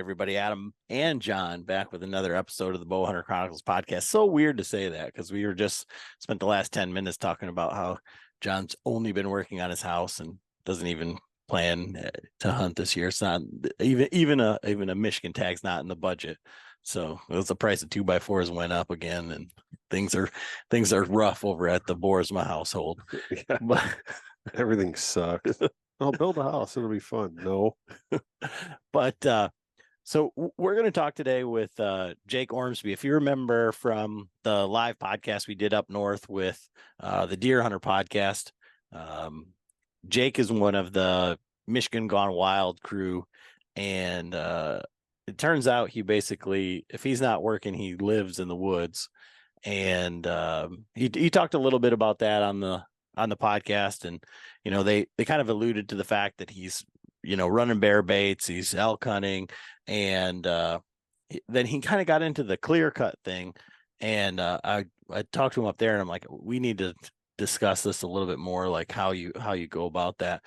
everybody. Adam and John back with another episode of the Bowhunter Chronicles podcast. So weird to say that because we were just spent the last 10 minutes talking about how John's only been working on his house and doesn't even plan to hunt this year. It's not even a Michigan tag's not in the budget. So it was the price of 2x4s went up again, and things are rough over at the Boersma household. Yeah, but everything sucks. I'll build a house. It'll be fun. No. But so we're going to talk today with Jake Ormsbee. If you remember from the live podcast we did up north with the Deer Hunter podcast, Jake is one of the Michigan Gone Wild crew. And it turns out he basically, if he's not working, he lives in the woods. And he talked a little bit about that on the podcast. And, you know, they kind of alluded to the fact that he's, you know, running bear baits, he's elk hunting. And then he kind of got into the clear cut thing. And I talked to him up there and I'm like, we need to discuss this a little bit more, like how you go about that.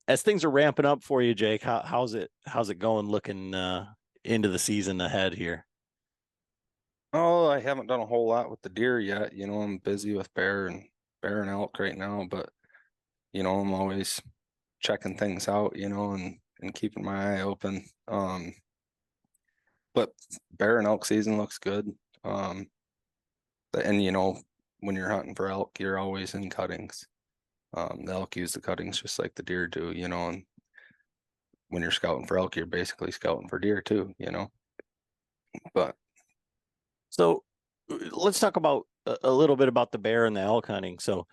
As things are ramping up for you, Jake, how's it going looking into the season ahead here? Oh, I haven't done a whole lot with the deer yet. You know, I'm busy with bear and elk right now, but you know, I'm always checking things out, you know, and keeping my eye open. But bear and elk season looks good. And you know, when you're hunting for elk, you're always in cuttings. The elk use the cuttings just like the deer do, you know, and when you're scouting for elk, you're basically scouting for deer too, you know. But so let's talk about a little bit about the bear and the elk hunting. So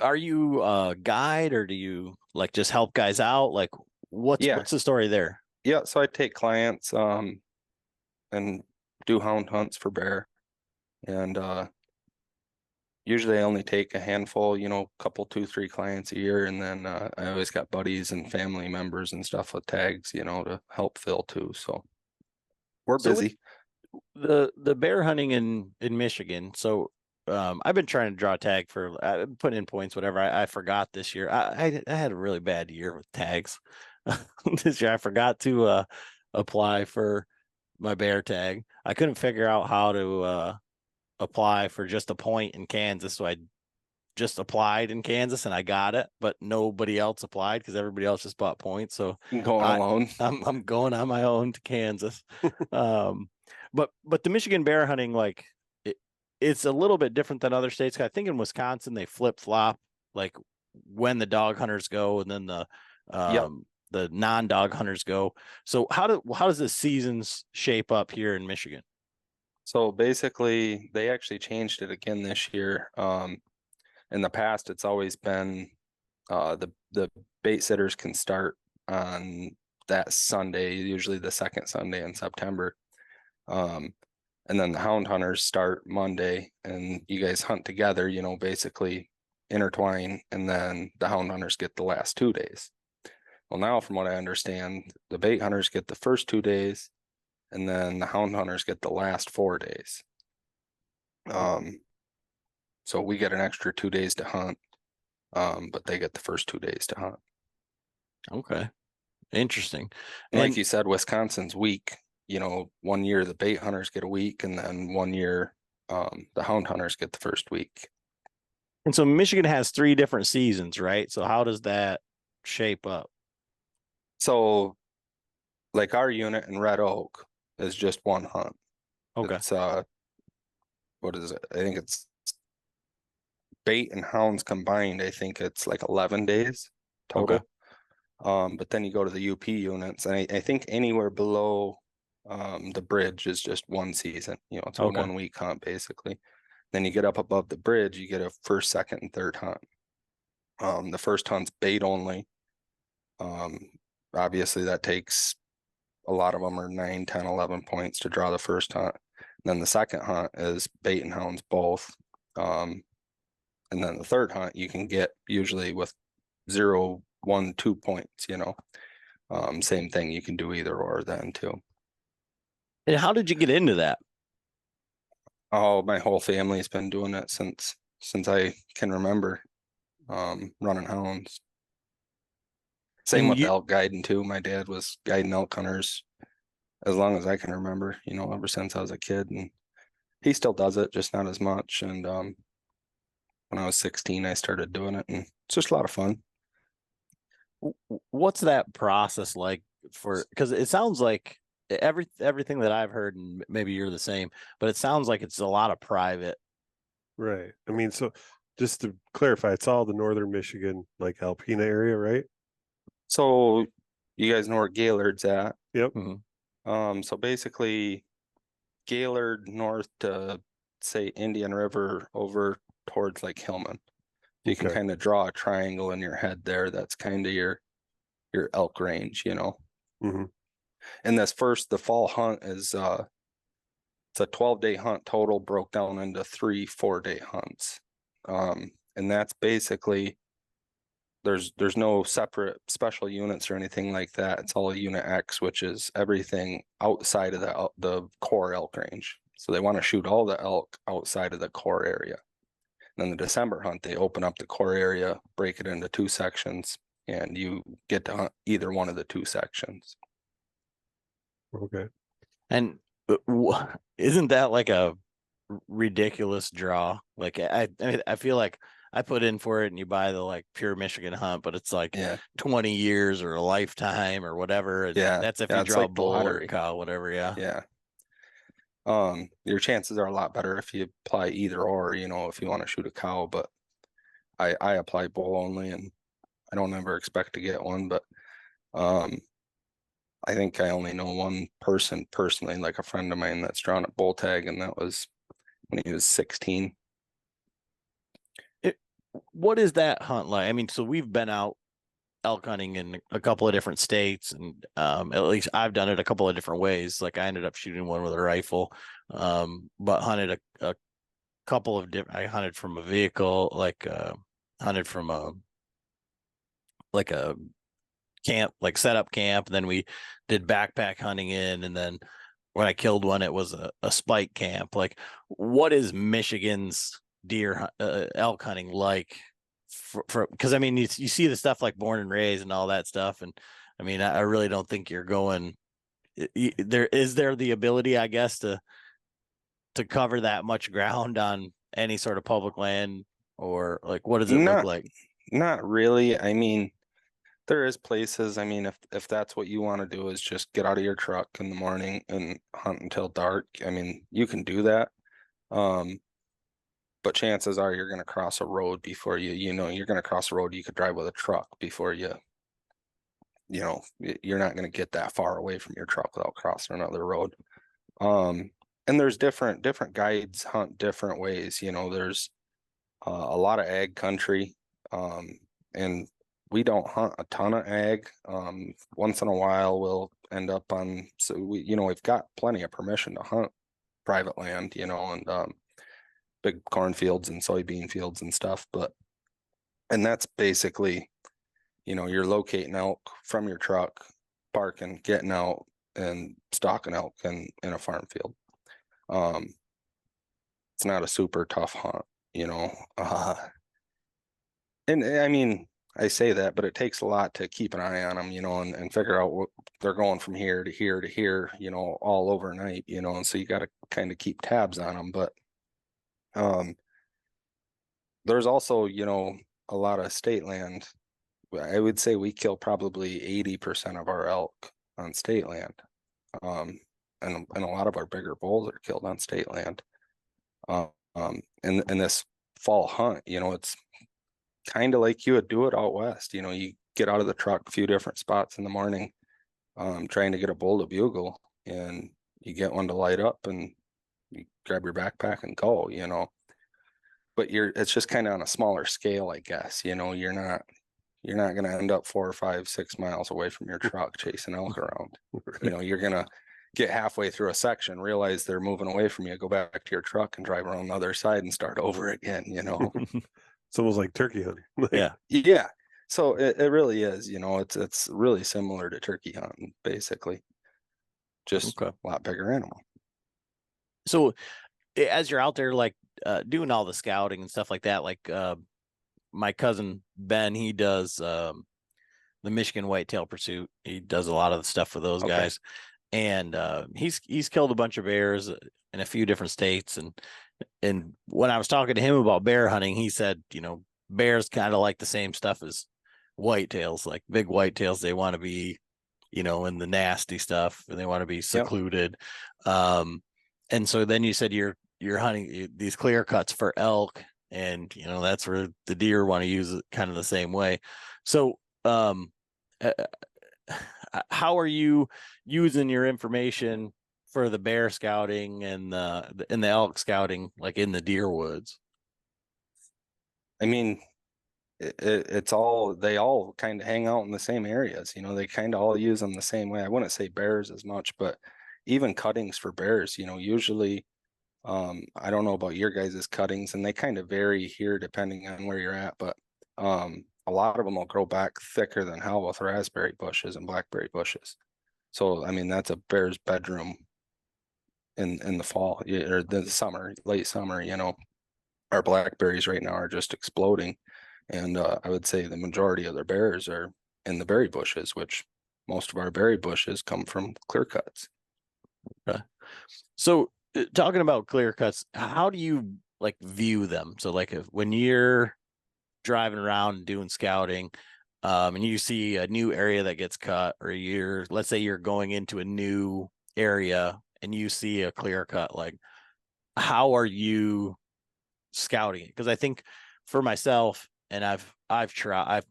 are you a guide or do you like just help guys out? Like what's the story there? Yeah, so I take clients and do hound hunts for bear. And usually I only take a handful, you know, couple, 2-3 clients a year. And then I always got buddies and family members and stuff with tags, you know, to help fill too. So we're busy. The bear hunting in Michigan. So I've been trying to draw a tag for putting in points, whatever. I forgot this year. I had a really bad year with tags. This year I forgot to apply for my bear tag. I couldn't figure out how to apply for just a point in Kansas. So I just applied in Kansas and I got it, but nobody else applied because everybody else just bought points. So going alone. I'm going on my own to Kansas. But the Michigan bear hunting, like it's a little bit different than other states. I think in Wisconsin they flip flop, like when the dog hunters go and then the non-dog hunters go. So how does the seasons shape up here in Michigan? So basically they actually changed it again this year. In the past, it's always been the bait sitters can start on that Sunday, usually the second Sunday in September. And then the hound hunters start Monday and you guys hunt together, you know, basically intertwine, and then the hound hunters get the last 2 days. Well, now from what I understand, the bait hunters get the first 2 days and then the hound hunters get the last 4 days. So we get an extra 2 days to hunt, but they get the first 2 days to hunt. Okay. Interesting. And like you said, Wisconsin's week. You know, 1 year the bait hunters get a week, and then 1 year the hound hunters get the first week. And so Michigan has 3 different seasons, right? So how does that shape up? So like our unit in Red Oak is just one hunt. Okay. It's what is it? I think it's bait and hounds combined. I think it's like 11 days total. Okay. But then you go to the UP units, and I think anywhere below the bridge is just one season. You know, it's a 1 week hunt basically. Then you get up above the bridge, you get a first, second, and third hunt. The first hunt's bait only. Obviously that takes, a lot of them are 9, 10, 11 points to draw the first hunt. And then the second hunt is bait and hounds both. And then the third hunt you can get usually with 0, 1, 2 points, you know. Same thing, you can do either or then too. And how did you get into that? Oh, my whole family's been doing it since I can remember, running hounds. Same And with you, elk guiding too. My dad was guiding elk hunters as long as I can remember, ever since I was a kid, and he still does it, just not as much. And when I was 16, I started doing it, and it's just a lot of fun. what's that process like for, because it sounds like everything that I've heard, and maybe you're the same, but it sounds like it's a lot of private. Right. I mean, so just to clarify, it's all the northern Michigan, like Alpena area, right? So you guys know where Gaylord's at. Yep. So basically Gaylord north to say Indian River over towards like Hillman. You can Okay. kind of draw a triangle in your head there. That's kind of your elk range, Mm-hmm. And the fall hunt is it's a 12-day hunt total, broke down into 3 4-day hunts. And that's basically there's no separate special units or anything like that. It's all Unit X, which is everything outside of the core elk range. So they want to shoot all the elk outside of the core area. And then the December hunt, they open up the core area, break it into 2 sections, and you get to hunt either one of the 2 sections. Okay. And isn't that like a ridiculous draw? Like I feel like I put in for it and you buy the like pure Michigan hunt, but it's like Yeah, 20 years or a lifetime or whatever. yeah, That's if yeah. you It's draw a like the bull or a lottery. cow, whatever. Yeah. Yeah. Your chances are a lot better if you apply either or, if you want to shoot a cow, but I apply bull only, and I don't ever expect to get one, but I think I only know one person personally, like a friend of mine that's drawn a bull tag, and that was when he was 16. What is that hunt like? I mean, so we've been out elk hunting in a couple of different states, and at least I've done it a couple of different ways. Like I ended up shooting one with a rifle, but hunted a couple of different. I hunted from a vehicle, like hunted from a camp, like set up camp, and then we did backpack hunting in, and then when I killed one, it was a spike camp. Like, what is Michigan's elk hunting like? For because I mean, you see the stuff like Born and Raised and all that stuff, and I mean, I really don't think you're going. There the ability, I guess, to cover that much ground on any sort of public land, or like what does it look Not like? not really. I mean, there is places. I mean, if that's what you want to do, is just get out of your truck in the morning and hunt until dark. I mean, you can do that. But chances are you're going to cross a road before you're going to cross a road you could drive with a truck before you're not going to get that far away from your truck without crossing another road. And there's different guides hunt different ways. There's a lot of ag country, and we don't hunt a ton of ag. Once in a while we'll end up on, so we've got plenty of permission to hunt private land, and big cornfields and soybean fields and stuff. And that's basically, you're locating elk from your truck, parking, getting out, and stalking elk in a farm field. It's not a super tough hunt, and I mean, I say that, but it takes a lot to keep an eye on them, and figure out what they're going from here to here to here, all overnight, and so you got to kind of keep tabs on them. But there's also, a lot of state land. I would say we kill probably 80% of our elk on state land. And a lot of our bigger bulls are killed on state land. And this fall hunt, it's kind of like you would do it out west. You get out of the truck a few different spots in the morning, trying to get a bull to bugle, and you get one to light up, and you grab your backpack and go, but it's just kind of on a smaller scale, I guess. You're not going to end up 4 or 5, 6 miles away from your truck chasing elk around. You're going to get halfway through a section, realize they're moving away from you, go back to your truck and drive around the other side and start over again. It's almost like turkey hunting. Yeah. So it really is, it's really similar to turkey hunting, basically, just Okay. a lot bigger animal. So as you're out there, like doing all the scouting and stuff like that, like my cousin Ben, he does the Michigan Whitetail Pursuit. He does a lot of the stuff for those guys, and he's killed a bunch of bears in a few different states. And when I was talking to him about bear hunting, he said, bears kind of like the same stuff as whitetails, like big whitetails. They want to be, in the nasty stuff, and they want to be secluded. And so then you said you're hunting these clear cuts for elk, and that's where the deer want to use it kind of the same way. So how are you using your information for the bear scouting and the elk scouting, like in the deer woods? I mean, it's all, they all kind of hang out in the same areas. They kind of all use them the same way. I wouldn't say bears as much, but even cuttings for bears, usually, I don't know about your guys' cuttings, and they kind of vary here depending on where you're at, but a lot of them will grow back thicker than hell with raspberry bushes and blackberry bushes. So, I mean, that's a bear's bedroom in the fall or the summer, late summer. Our blackberries right now are just exploding. And I would say the majority of their bears are in the berry bushes, which most of our berry bushes come from clear cuts. Okay. So talking about clear cuts, how do you like view them? So like when you're driving around and doing scouting, and you see a new area that gets cut, or let's say you're going into a new area and you see a clear cut, like how are you scouting it? Because I think for myself, and I've tried,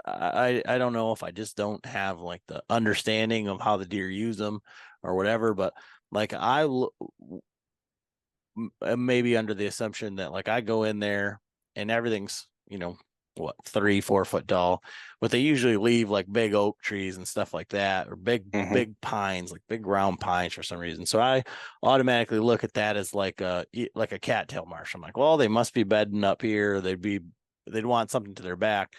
I don't know if I just don't have like the understanding of how the deer use them or whatever, but like maybe under the assumption that like I go in there and everything's 3-4 foot tall, but they usually leave like big oak trees and stuff like that, or big pines, like big round pines for some reason. So I automatically look at that as like a cattail marsh. I'm like, well, they must be bedding up here. They'd want something to their back.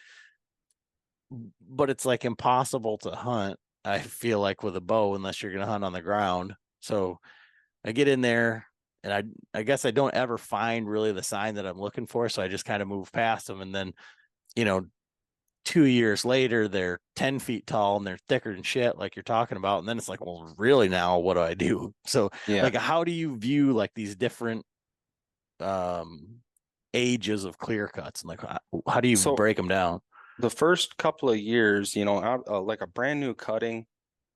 But it's like impossible to hunt, I feel like, with a bow unless you're going to hunt on the ground. So I get in there, and I guess I don't ever find really the sign that I'm looking for. So I just kind of move past them. And then, 2 years later, they're 10 feet tall and they're thicker than shit, like you're talking about. And then it's like, well, really now what do I do? So like, how do you view like these different ages of clear cuts, and like, how do you break them down? The first couple of years, like a brand new cutting,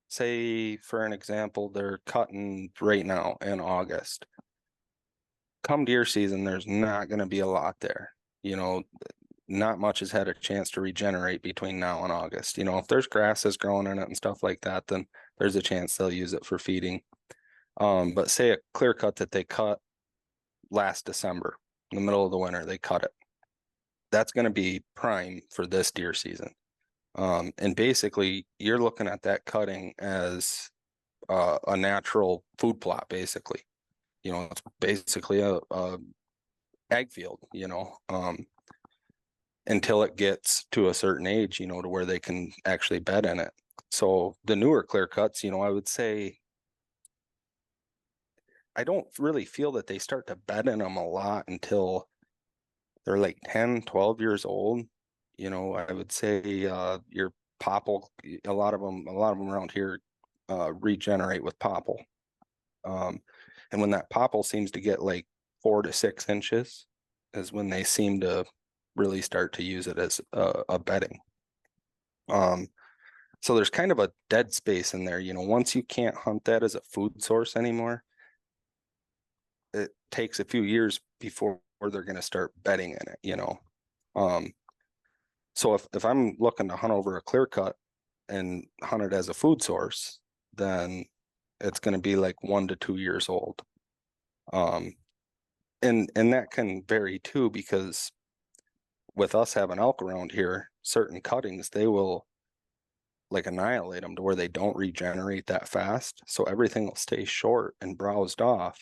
say for an example, they're cutting right now in August. Come deer season, there's not going to be a lot there. Not much has had a chance to regenerate between now and August. If there's grasses growing in it and stuff like that, then there's a chance they'll use it for feeding. But say a clear cut that they cut last December, in the middle of the winter, they cut it. That's going to be prime for this deer season. And basically you're looking at that cutting as a natural food plot, basically. It's basically a ag field, until it gets to a certain age, to where they can actually bed in it. So the newer clear cuts, I would say, I don't really feel that they start to bed in them a lot until they're like 10, 12 years old. I would say your popple, a lot of them around here regenerate with popple. And when that popple seems to get like 4 to 6 inches is when they seem to really start to use it as a bedding. So there's kind of a dead space in there. Once you can't hunt that as a food source anymore, it takes a few years before they're going to start bedding in it, so if I'm looking to hunt over a clear cut and hunt it as a food source, then it's going to be like 1 to 2 years old. And that can vary too, because with us having elk around here, certain cuttings, they will like annihilate them to where they don't regenerate that fast. So everything will stay short and browsed off.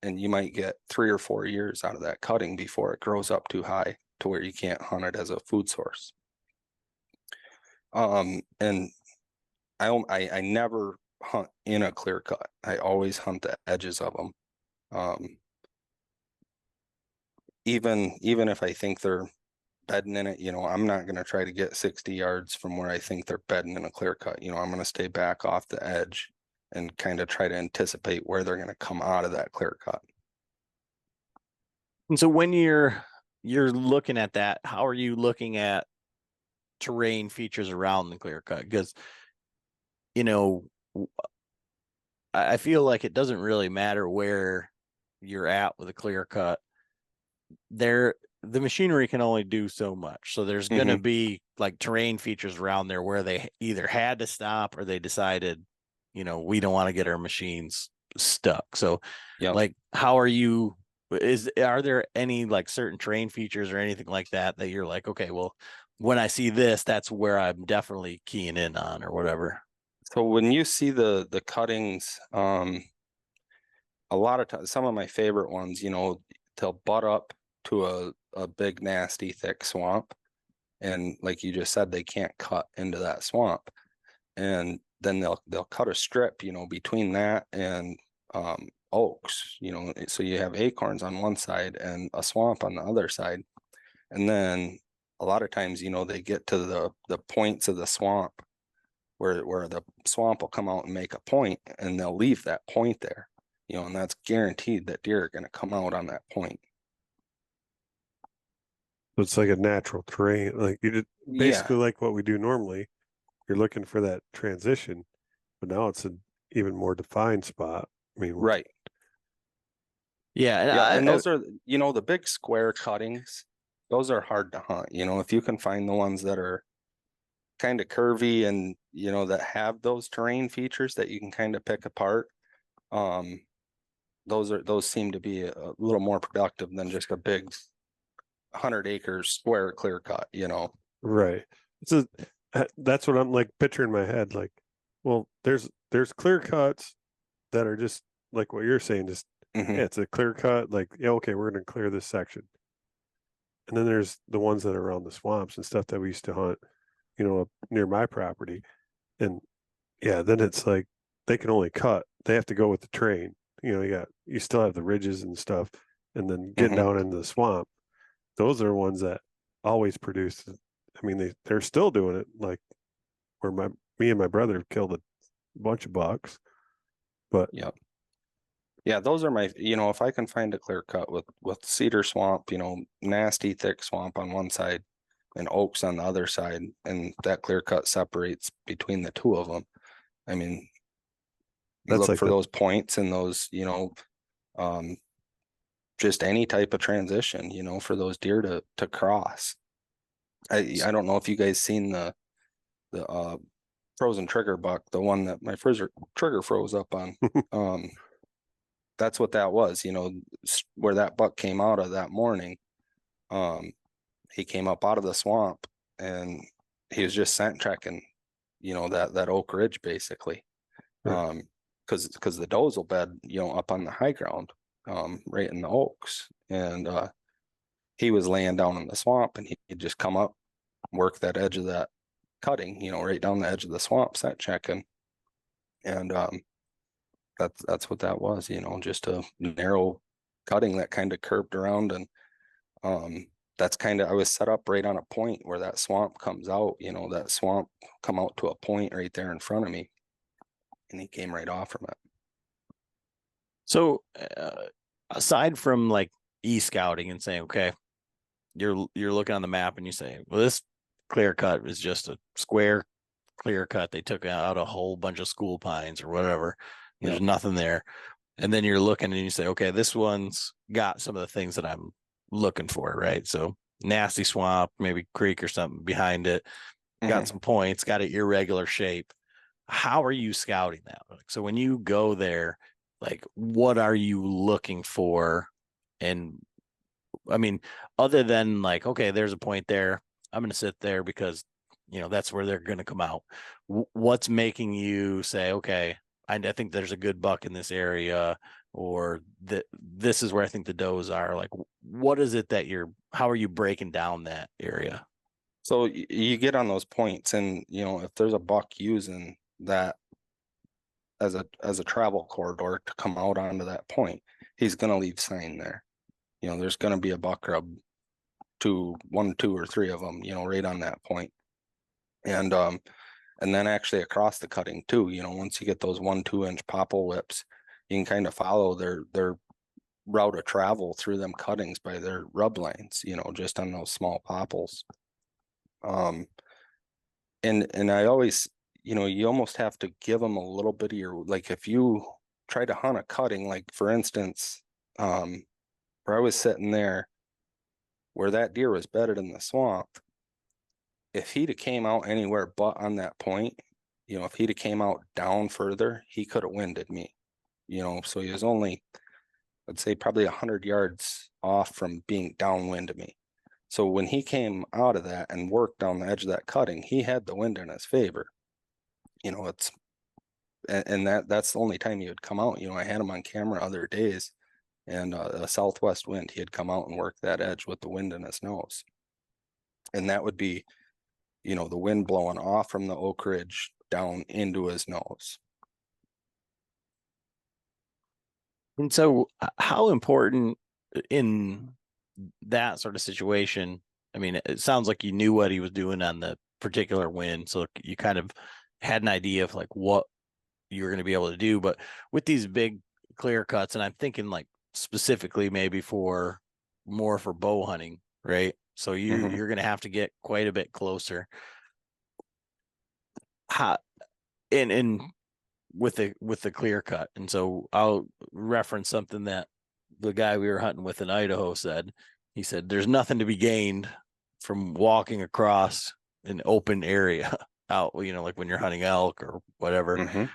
And you might get 3 or 4 years out of that cutting before it grows up too high to where you can't hunt it as a food source. And I never hunt in a clear cut. I always hunt the edges of them. Even if I think they're bedding in it, I'm not going to try to get 60 yards from where I think they're bedding in a clear cut. I'm going to stay back off the edge and kind of try to anticipate where they're going to come out of that clear cut. And so when you're looking at that, how are you looking at terrain features around the clear cut? Because, I feel like it doesn't really matter where you're at with a clear cut. The machinery can only do so much. So there's going to be like terrain features around there where they either had to stop or they decided, we don't want to get our machines stuck. So like, how are you, are there any like certain terrain features or anything like that you're like, okay, well, when I see this, that's where I'm definitely keying in on or whatever? So when you see the cuttings, a lot of times, some of my favorite ones, they'll butt up to a big, nasty, thick swamp. And like you just said, they can't cut into that swamp. And then they'll cut a strip, between that and oaks, so you have acorns on one side and a swamp on the other side. And then a lot of times, they get to the points of the swamp where the swamp will come out and make a point, and they'll leave that point there, and that's guaranteed that deer are going to come out on that point. So it's like a natural terrain, like you did basically like what we do normally. You're looking for that transition, but now it's an even more defined spot. I mean, right. Yeah. And those are, the big square cuttings, those are hard to hunt. If you can find the ones that are kind of curvy and, that have those terrain features that you can kind of pick apart, those seem to be a little more productive than just a big 100-acre square clear cut, Right. So that's what I'm like picturing in my head. Like, well, there's clear cuts that are just like what you're saying, just yeah, it's a clear cut, like, yeah, okay, we're gonna clear this section. And then there's the ones that are around the swamps and stuff that we used to hunt, up near my property. And yeah, then it's like they can only cut. They have to go with the terrain. You still have the ridges and stuff, and then getting down into the swamp. Those are ones that always produce. I mean, they're still doing it. Like where me and my brother killed a bunch of bucks. But yeah, those are my. If I can find a clear cut with cedar swamp, nasty thick swamp on one side, and oaks on the other side, and that clear cut separates between the two of them. I mean, you look for those points and those, just any type of transition, for those deer to cross. I don't know if you guys seen the frozen trigger buck, the one that my trigger froze up on. That's what that was, where that buck came out of that morning. He came up out of the swamp and he was just scent checking, that Oak Ridge basically. Right. Because the does will bed, up on the high ground, right in the oaks. And he was laying down in the swamp, and he'd just come up, work that edge of that cutting, right down the edge of the swamp, scent checking. And that's what that was, just a narrow cutting that kind of curved around. And that's kind of, I was set up right on a point where that swamp comes out, that swamp come out to a point right there in front of me, and he came right off from it. So aside from like e-scouting and saying, okay, you're looking on the map and you say, well, this clear cut is just a square clear cut. They took out a whole bunch of school pines or whatever. There's nothing there. And then you're looking and you say, okay, this one's got some of the things that I'm looking for, right? So nasty swamp, maybe creek or something behind it, got some points, got an irregular shape. How are you scouting that? So when you go there, like, what are you looking for? And I mean, other than like, okay, there's a point there, I'm going to sit there because, that's where they're going to come out. What's making you say, okay, I think there's a good buck in this area, or this is where I think the does are? Like, what is it that how are you breaking down that area? So you get on those points, and, if there's a buck using that as a travel corridor to come out onto that point, he's going to leave sign there. There's going to be a buck rub one, two, or three of them, right on that point. And then actually across the cutting too, once you get those 1-2 inch popple whips, you can kind of follow their route of travel through them cuttings by their rub lines, just on those small popples. And I always, you almost have to give them a little bit of your, like if you try to hunt a cutting, like for instance, where I was sitting there where that deer was bedded in the swamp, if he'd have came out anywhere but on that point, if he'd have came out down further, he could have winded me, so he was only, I'd say probably 100 yards off from being downwind of me. So when he came out of that and worked down the edge of that cutting, he had the wind in his favor. And that's the only time he would come out. I had him on camera other days, and a southwest wind, he had come out and worked that edge with the wind in his nose. And that would be, the wind blowing off from the oak ridge down into his nose. And so how important in that sort of situation, I mean, it sounds like you knew what he was doing on the particular wind, so you kind of had an idea of like what you're going to be able to do. But with these big clear cuts, and I'm thinking like specifically maybe more for bow hunting, right? So you're going to have to get quite a bit closer. And with the clear cut, and so I'll reference something that the guy we were hunting with in Idaho said. He said, "There's nothing to be gained from walking across an open area out, like when you're hunting elk or whatever."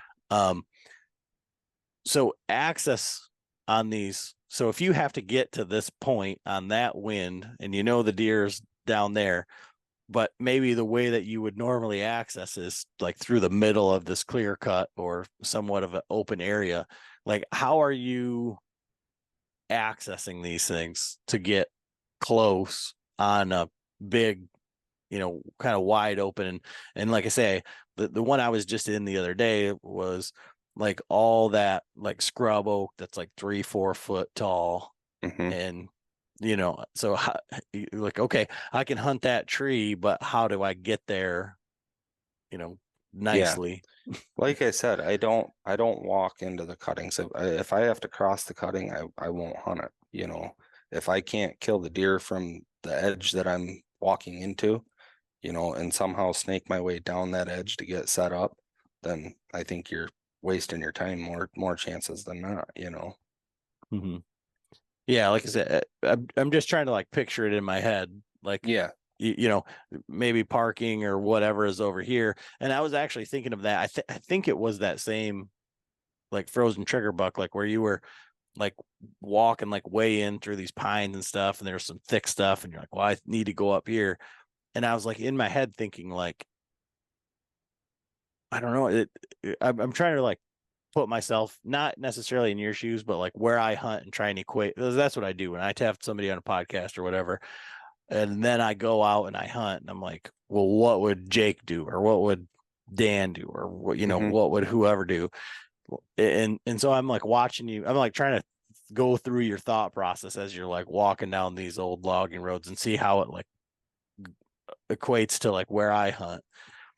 So access on these. So if you have to get to this point on that wind, and the deer's down there, but maybe the way that you would normally access is like through the middle of this clear cut or somewhat of an open area. Like, how are you accessing these things to get close on a big, kind of wide open? And like I say, the one I was just in the other day was like all that like scrub oak that's like 3-4 foot tall. And so like, okay, I can hunt that tree, but how do I get there, nicely? Yeah. Like I said, I don't walk into the cuttings. If I have to cross the cutting, I won't hunt it. If I can't kill the deer from the edge that I'm walking into, and somehow snake my way down that edge to get set up, then I think you're wasting your time more chances than not. Yeah, like I said, I'm just trying to like picture it in my head, like, Yeah. Maybe parking or whatever is over here. And I was actually thinking of that. I think it was that same like frozen trigger buck, like where you were like walking like way in through these pines and stuff, and there's some thick stuff, and you're like, well, I need to go up here. And I was like in my head thinking like, I don't know, I'm trying to like put myself not necessarily in your shoes, but like where I hunt and try and equate. That's what I do when I have somebody on a podcast or whatever. And then I go out and I hunt, and I'm like, well, what would Jake do, or what would Dan do, or what what would whoever do? And so I'm like watching you. I'm like trying to go through your thought process as you're like walking down these old logging roads and see how it like equates to like where I hunt.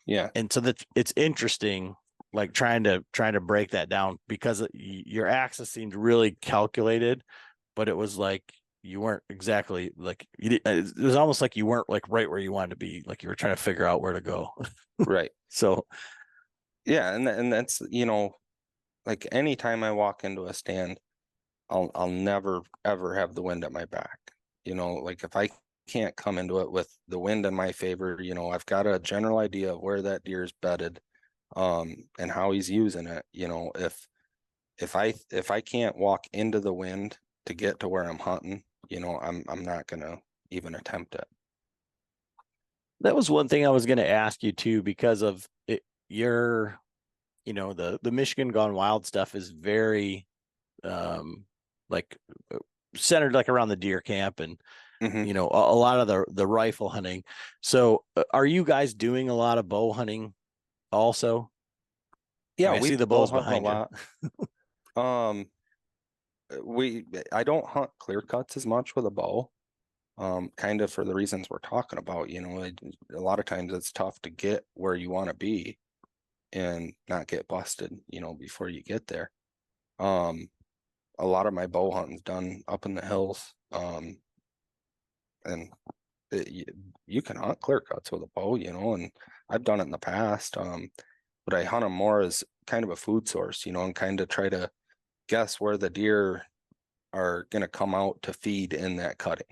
Yeah. And so that it's interesting, like trying to break that down, because your axis seemed really calculated, but it was like you weren't exactly like it was almost like you weren't like right where you wanted to be, like you were trying to figure out where to go. Right. So yeah, and that's like anytime I walk into a stand, I'll never ever have the wind at my back. Like if I can't come into it with the wind in my favor, I've got a general idea of where that deer is bedded, and how he's using it. If I can't walk into the wind to get to where I'm hunting, I'm not gonna even attempt it. that was one thing I was going to ask you too, because of it, the Michigan Gone Wild stuff is very like centered like around the deer camp and a lot of the rifle hunting. So are you guys doing a lot of bow hunting also? Yeah, I see the bow bows hunting behind a lot. I don't hunt clear cuts as much with a bow. kind of for the reasons we're talking about. A lot of times it's tough to get where you want to be and not get busted, before you get there. A lot of my bow hunting's done up in the hills. And you can hunt clear cuts with a bow, and I've done it in the past. But I hunt them more as kind of a food source, and kind of try to guess where the deer are going to come out to feed in that cutting.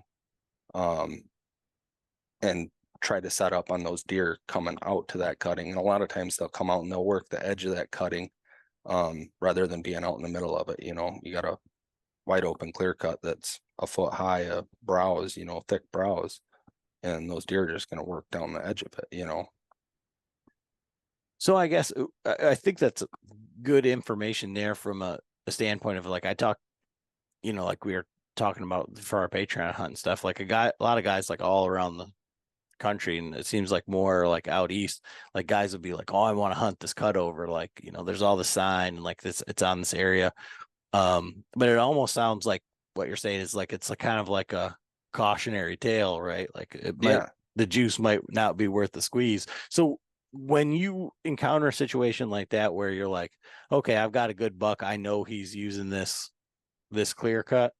And try to set up on those deer coming out to that cutting. And a lot of times they'll come out and they'll work the edge of that cutting, rather than being out in the middle of it. You got a wide open clear cut that's a foot high of browse, thick browse, and those deer are just going to work down the edge of it. So I guess I think that's good information there from a standpoint of like I talk, like we were talking about for our Patreon hunt and stuff. Like a lot of guys like all around the country, and it seems like more like out east, like guys would be like, oh, I want to hunt this cutover, like there's all the sign and like this, it's on this area. But it almost sounds like what you're saying is like it's like kind of like a cautionary tale, right? Like the juice might not be worth the squeeze. So when you encounter a situation like that where you're like, okay, I've got a good buck, I know he's using this clear cut,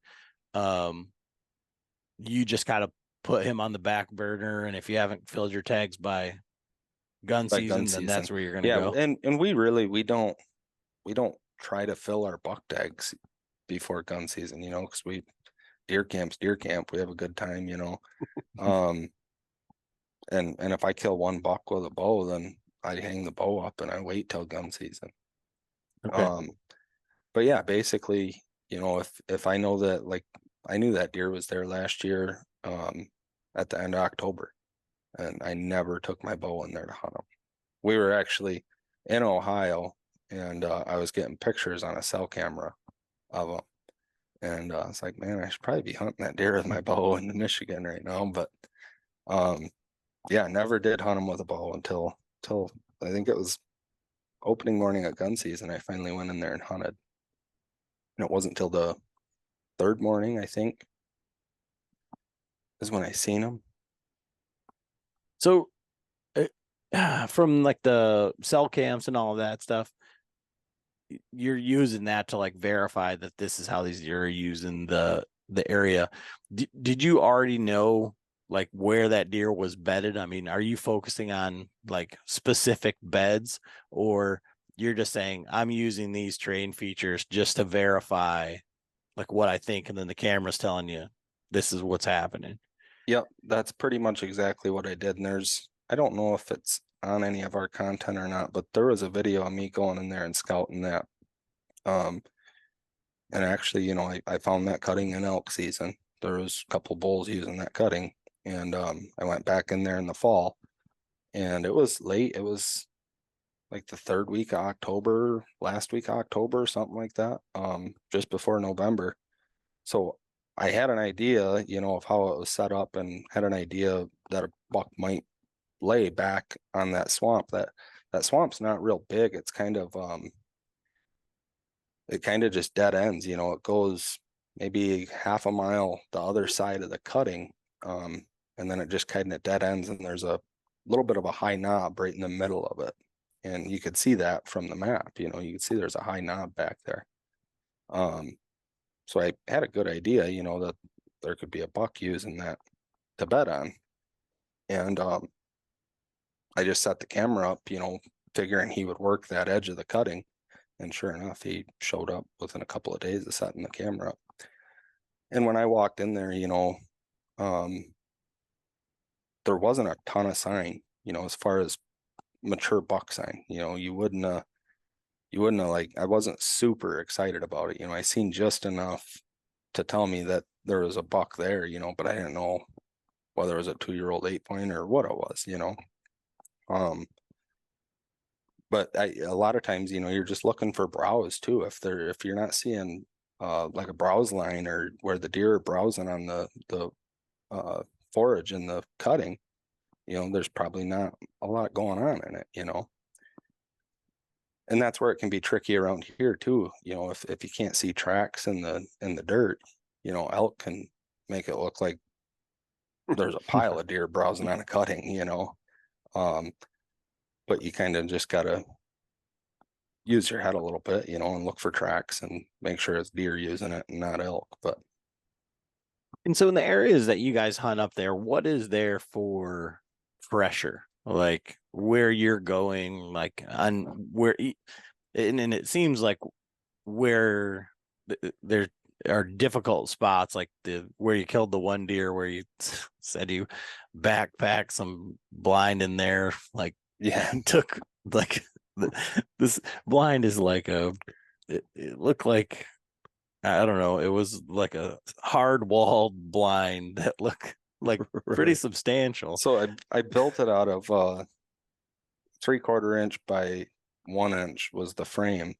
you just kind of put him on the back burner, and if you haven't filled your tags by gun season, then that's where you're gonna go. And we don't try to fill our buck tags before gun season, because deer camp, we have a good time, and if I kill one buck with a bow, then I hang the bow up and I wait till gun season. Okay. But yeah, basically, if I know that, like I knew that deer was there last year, at the end of October, and I never took my bow in there to hunt them. We were actually in Ohio, and I was getting pictures on a cell camera of them, and it's like, man, I should probably be hunting that deer with my bow in Michigan right now. But yeah, never did hunt them with a bow until I think it was opening morning of gun season. I finally went in there and hunted, and it wasn't till the third morning, I think, is when I seen them. So from like the cell cams and all of that stuff, you're using that to like verify that this is how these deer are using the area. Did you already know like where that deer was bedded? I mean, are you focusing on like specific beds, or you're just saying I'm using these terrain features just to verify like what I think, and then the camera's telling you this is what's happening? Yep, that's pretty much exactly what I did. And I don't know if it's on any of our content or not, but there was a video of me going in there and scouting that. And actually, I found that cutting in elk season. There was a couple bulls using that cutting, and I went back in there in the fall, and it was late. It was like the third week of October, last week of October, something like that, just before November. So I had an idea, of how it was set up, and had an idea that a buck might lay back on that swamp. That swamp's not real big. It's kind of it kind of just dead ends. It goes maybe half a mile the other side of the cutting, and then it just kind of dead ends, and there's a little bit of a high knob right in the middle of it, and you could see that from the map. You could see there's a high knob back there. So I had a good idea, that there could be a buck using that to bed on. And I just set the camera up, figuring he would work that edge of the cutting. And sure enough, he showed up within a couple of days of setting the camera up. And when I walked in there, there wasn't a ton of sign, as far as mature buck sign. You wouldn't have like, I wasn't super excited about it. I seen just enough to tell me that there was a buck there, but I didn't know whether it was a 2-year-old 8-point or what it was, but a lot of times, you're just looking for browse too. If you're not seeing like a browse line, or where the deer are browsing on the forage in the cutting, there's probably not a lot going on in it, and that's where it can be tricky around here too. If you can't see tracks in the dirt, elk can make it look like there's a pile of deer browsing on a cutting, you know. But you kind of just gotta use your head a little bit, you know, and look for tracks and make sure it's deer using it and not elk. But And so in the areas that you guys hunt up there, what is there for pressure? Like where you're going, like on where, and it seems like where there are difficult spots, like the where you killed the one deer, where you said you backpacked some blind in there, like yeah, took like this blind is like it looked like, I don't know, it was like a hard walled blind that looked like pretty Right. substantial. so I built it out of 3/4 inch by 1 inch was the frame,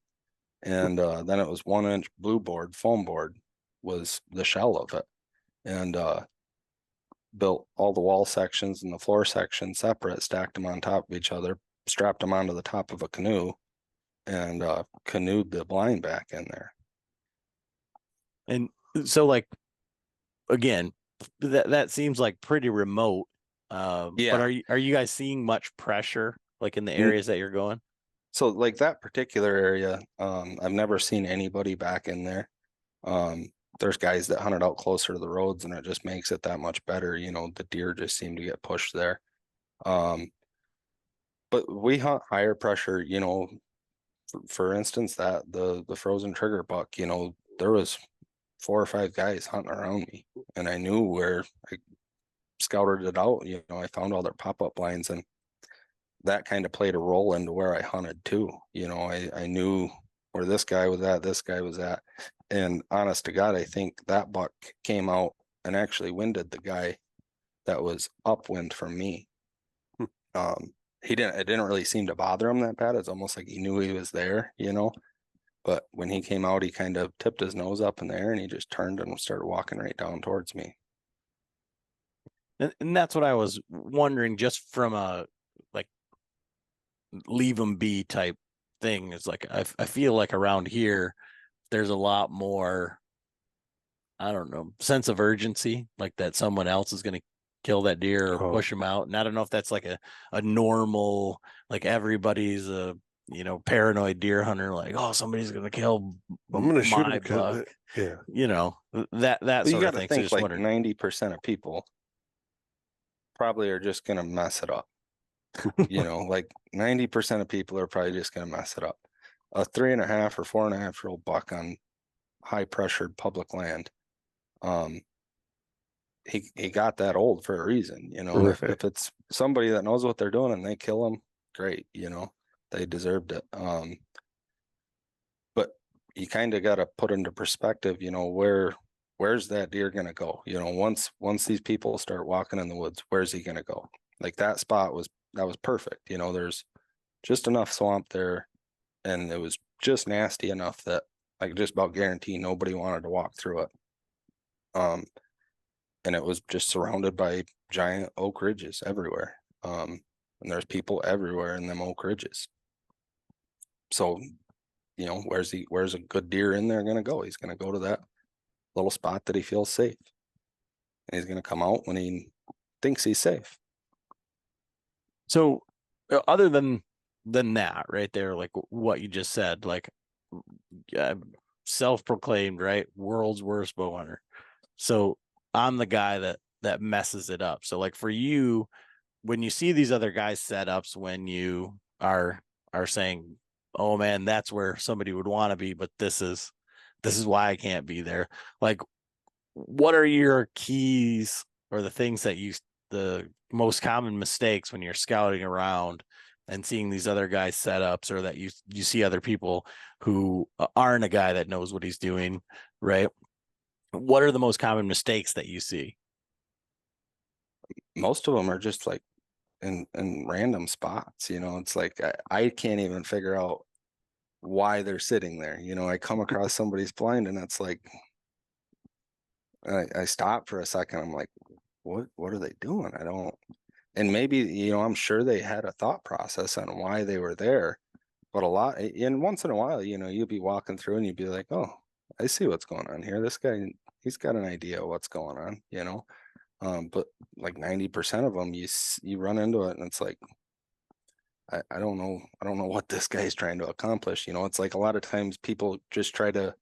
and then it was 1 inch blue board, foam board was the shell of it, and built all the wall sections and the floor section separate, stacked them on top of each other, strapped them onto the top of a canoe, and canoed the blind back in there. And so, like, again, that seems like pretty remote. But Yeah. are you guys seeing much pressure, like in the areas that you're going? So like that particular area, I've never seen anybody back in there. There's guys that hunted out closer to the roads, and it just makes it that much better. You know, the deer just seem to get pushed there. But we hunt higher pressure, you know, for instance, that the frozen trigger buck, you know, there was 4 or 5 guys hunting around me, and I knew where I scouted it out. You know, I found all their pop-up blinds, and that kind of played a role into where I hunted too. You know, I knew where this guy was at, this guy was at. And honest to God, I think that buck came out and actually winded the guy that was upwind from me. It didn't really seem to bother him that bad. It's almost like he knew he was there, you know. But when he came out, he kind of tipped his nose up in the air and he just turned and started walking right down towards me. And that's what I was wondering, just from a like leave them be type thing. It's like I feel like around here there's a lot more, I don't know, sense of urgency, like that someone else is going to kill that deer or push him out. And I don't know if that's like a normal, like everybody's a, you know, paranoid deer hunter, like, oh, somebody's going to kill I'm going to shoot my him. buck. Yeah. You know, that But you sort got of to thing. think So just like wondering. 90% of people probably are just going to mess it up. You know, like 90% of people are probably just going to mess it up. A 3.5 or 4.5-year-old buck on high pressured public land. He got that old for a reason, you know. Right. If it's somebody that knows what they're doing and they kill him, great, you know, they deserved it. But you kind of got to put into perspective, you know, where's that deer gonna go? You know, once these people start walking in the woods, where's he gonna go? Like that spot was perfect. You know, there's just enough swamp there, and it was just nasty enough that I could just about guarantee nobody wanted to walk through it. And it was just surrounded by giant oak ridges everywhere. And there's people everywhere in them oak ridges. So, you know, where's a good deer in there gonna go? He's gonna go to that little spot that he feels safe. And he's gonna come out when he thinks he's safe. So other than that right there, like what you just said, like self-proclaimed, right, world's worst bow hunter. So I'm the guy that messes it up. So like for you, when you see these other guys setups, when you are saying, oh man, that's where somebody would want to be, but this is why I can't be there. Like, what are your keys or the things that the most common mistakes when you're scouting around and seeing these other guys setups, or that you see other people who aren't a guy that knows what he's doing, right? What are the most common mistakes that you see? Most of them are just like in random spots, you know. It's like I can't even figure out why they're sitting there. You know, I come across somebody's blind and it's like I stop for a second. I'm like, what are they doing? I don't. And maybe, you know, I'm sure they had a thought process on why they were there, but once in a while, you know, you'll be walking through and you'd be like, oh, I see what's going on here. This guy, he's got an idea of what's going on, you know. But like 90% of them, you run into it and it's like, I don't know. I don't know what this guy's trying to accomplish. It's like a lot of times people just try to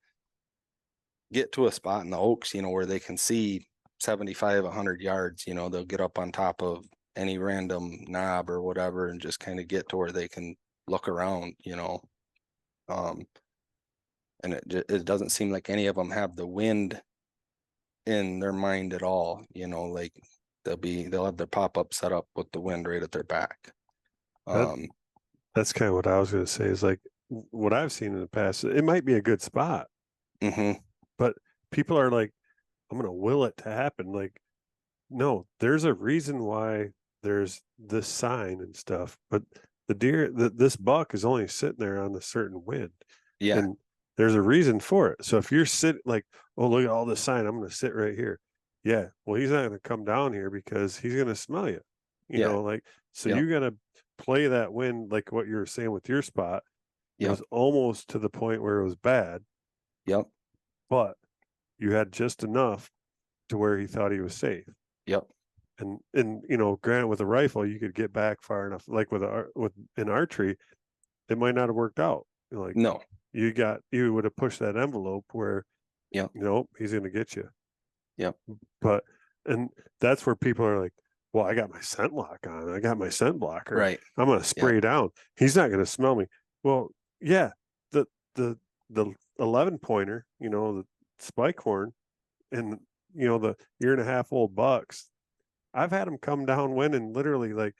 get to a spot in the oaks, where they can see 75, 100 yards, they'll get up on top of any random knob or whatever and just kind of get to where they can look around, and it doesn't seem like any of them have the wind in their mind at all, like they'll have their pop-up set up with the wind right at their back. That's kind of what I was going to say, is like what I've seen in the past. It might be a good spot, but people are like, I'm going to will it to happen. Like, no, there's a reason why there's this sign and stuff, but the deer, this buck is only sitting there on a certain wind. Yeah. And there's a reason for it. So if you're sitting like, oh, look at all this sign, I'm going to sit right here. Yeah. Well, he's not going to come down here because he's going to smell you, you know, like, so you got to play that wind, like what you were saying with your spot. It was almost to the point where it was bad. Yep. But you had just enough to where he thought he was safe. Yep. And granted, with a rifle, you could get back far enough. Like with an archery, it might not have worked out. Like, no, you would have pushed that envelope where, he's going to get you. Yep. But, and that's where people are like, well, I got my scent lock on. I got my scent blocker. Right. I'm going to spray down. He's not going to smell me. Well, yeah, the 11 pointer, the spike horn, and the year-and-a-half-old bucks, I've had them come downwind and literally like,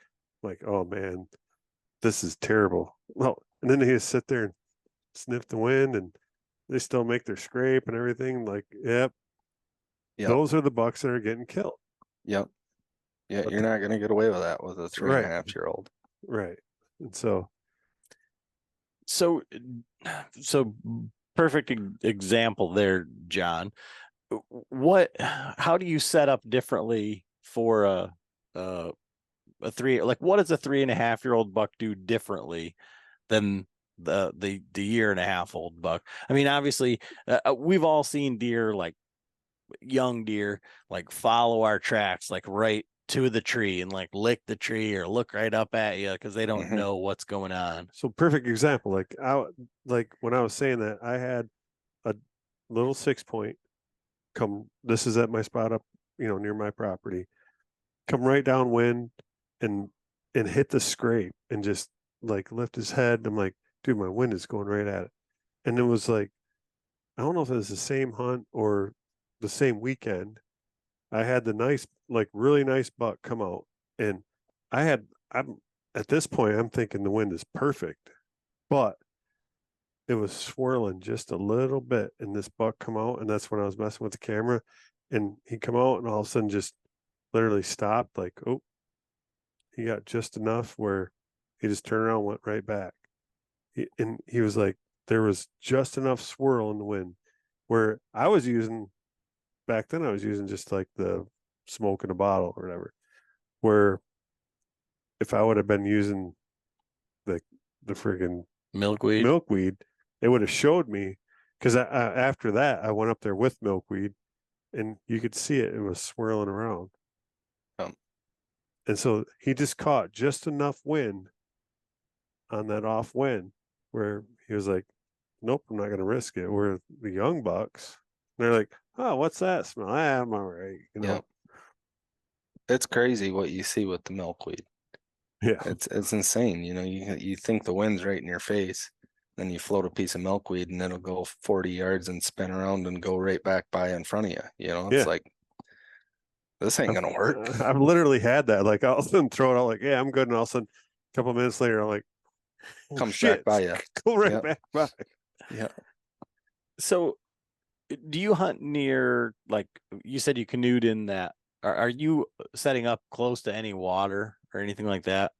oh man, this is terrible. Well, and then they just sit there and sniff the wind, and they still make their scrape and everything. Like, yep. Those are the bucks that are getting killed. Yep. Yeah, you're not going to get away with that with a 3.5-year-old. Right. And so perfect example there, John. How do you set up differently for a three? Like, what does a 3.5-year-old buck do differently than the year-and-a-half-old buck? I mean, obviously, we've all seen deer, like young deer, like follow our tracks, like right to the tree and like lick the tree or look right up at you because they don't know what's going on. So perfect example. Like when I was saying that, I had a little 6-point come. This is at my spot up, near my property. Come right downwind and hit the scrape and just like lift his head. I'm like, dude, my wind is going right at it. And it was like, I don't know if it was the same hunt or the same weekend. I had the nice, like really nice buck come out, and I'm at this point, I'm thinking the wind is perfect, but it was swirling just a little bit, and this buck come out, and that's when I was messing with the camera, and he come out, and all of a sudden just literally stopped, like, oh, he got just enough where he just turned around and went right back. He was like, there was just enough swirl in the wind where I was using, back then I was using just like the smoke in a bottle or whatever, where if I would have been using the freaking milkweed, it would have showed me, because after that I went up there with milkweed and you could see it was swirling around. And so he just caught just enough wind on that off wind where he was like, nope, I'm not going to risk it. Where the young bucks, they're like, oh, what's that smell? I'm all right. It's crazy what you see with the milkweed. Yeah. It's insane. You think the wind's right in your face, then you float a piece of milkweed and it'll go 40 yards and spin around and go right back by in front of you. It's like, this ain't going to work. I've literally had that. Like, I'll then throw it out like, yeah, I'm good. And all of a sudden, a couple of minutes later, I'm like, oh, comes shit, back by you. Go right back by. Yeah. So do you hunt near, like you said, you canoed in that? Are you setting up close to any water or anything like that?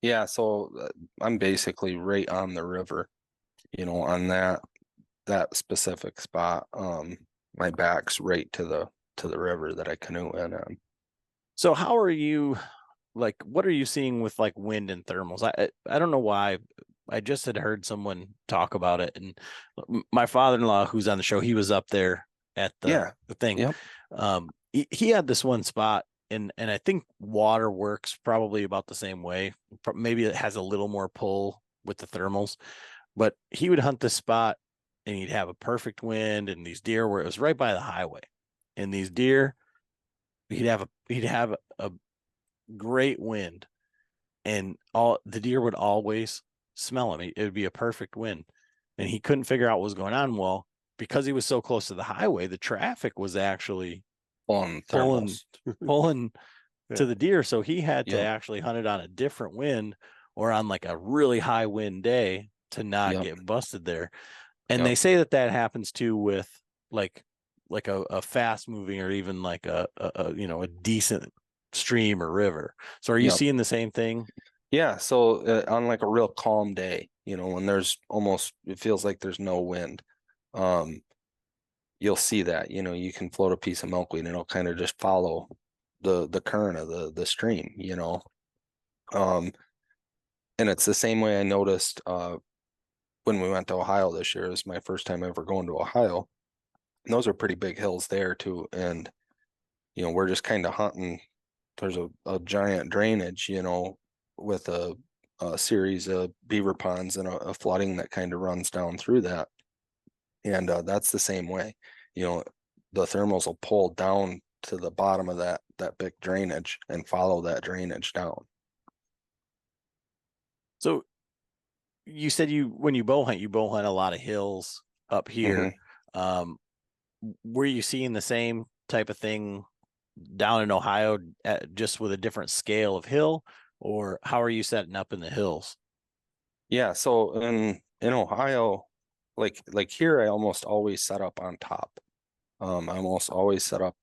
Yeah. So I'm basically right on the river, on that specific spot. My back's right to the river that I canoe in on. So how are you, like, what are you seeing with like wind and thermals? I don't know why. I just had heard someone talk about it, and my father-in-law, who's on the show, he was up there at the thing. Yep. he had this one spot, and I think water works probably about the same way. Maybe it has a little more pull with the thermals, but he would hunt this spot and he'd have a perfect wind, and these deer were, it was right by the highway, and these deer, he'd have a great wind, and all the deer would always smell him. It would be a perfect wind, and he couldn't figure out what was going on. Well, because he was so close to the highway, the traffic was actually On pulling thermals. pulling Yeah. to the deer. So he had to Yep. actually hunt it on a different wind or on like a really high wind day to not Yep. get busted there. And Yep. they say that happens too with like a fast moving, or even like a a decent stream or river. So are you Yep. seeing the same thing? Yeah, so on like a real calm day, when there's almost, it feels like there's no wind, you'll see that, you can float a piece of milkweed and it'll kind of just follow the current of the stream, and it's the same way I noticed when we went to Ohio this year. It was my first time ever going to Ohio. And those are pretty big hills there too, and we're just kind of hunting. There's a giant drainage, with a series of beaver ponds and a flooding that kind of runs down through that. And that's the same way, the thermals will pull down to the bottom of that big drainage and follow that drainage down. So you said when you bow hunt a lot of hills up here. Were you seeing the same type of thing down in Ohio, just with a different scale of hill, or how are you setting up in the hills? Yeah, so in Ohio, like here, I almost always set up on top. I almost always set up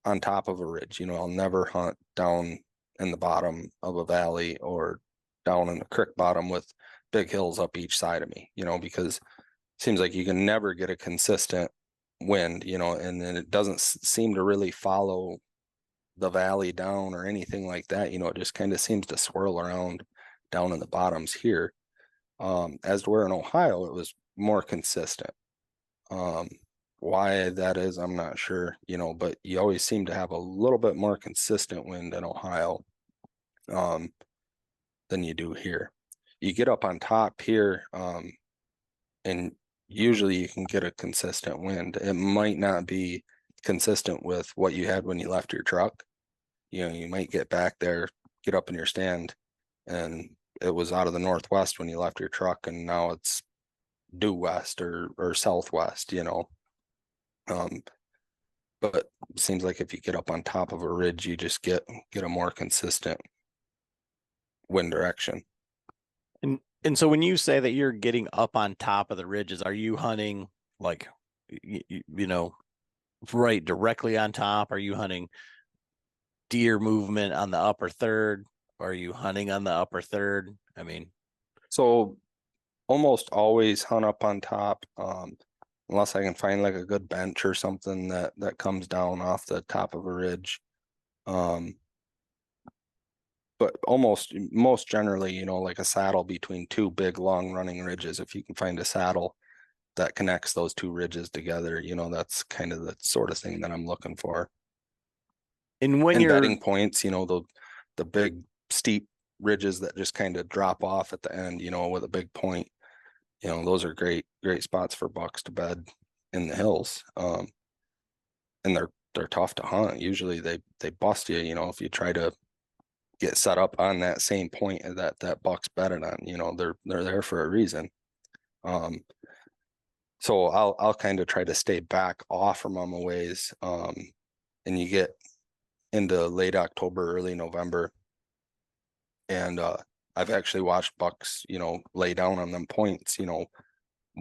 on top of a ridge. I'll never hunt down in the bottom of a valley or down in a creek bottom with big hills up each side of me, because it seems like you can never get a consistent wind, and then it doesn't seem to really follow the valley down or anything like that. It just kind of seems to swirl around down in the bottoms here. As to where in Ohio, it was more consistent. Why that is, I'm not sure, but you always seem to have a little bit more consistent wind in Ohio than you do here. You get up on top here, and usually you can get a consistent wind. It might not be consistent with what you had when you left your truck. You might get back there, get up in your stand, and it was out of the northwest when you left your truck, and now it's due west or southwest, but it seems like if you get up on top of a ridge, you just get a more consistent wind direction. And so when you say that you're getting up on top of the ridges, are you hunting like right directly on top? Are you hunting deer movement on the upper third? Are you hunting on the upper third? I mean, so almost always hunt up on top, unless I can find like a good bench or something that comes down off the top of a ridge. But most generally, like a saddle between two big long running ridges. If you can find a saddle that connects those two ridges together, that's kind of the sort of thing that I'm looking for. and when And you're bedding points, the big steep ridges that just kind of drop off at the end, with a big point, those are great spots for bucks to bed in the hills. And they're tough to hunt. Usually they bust you, if you try to get set up on that same point that buck's bedded on. They're there for a reason. So I'll kind of try to stay back off from them a ways. And you get into late October, early November, and I've actually watched bucks, lay down on them points,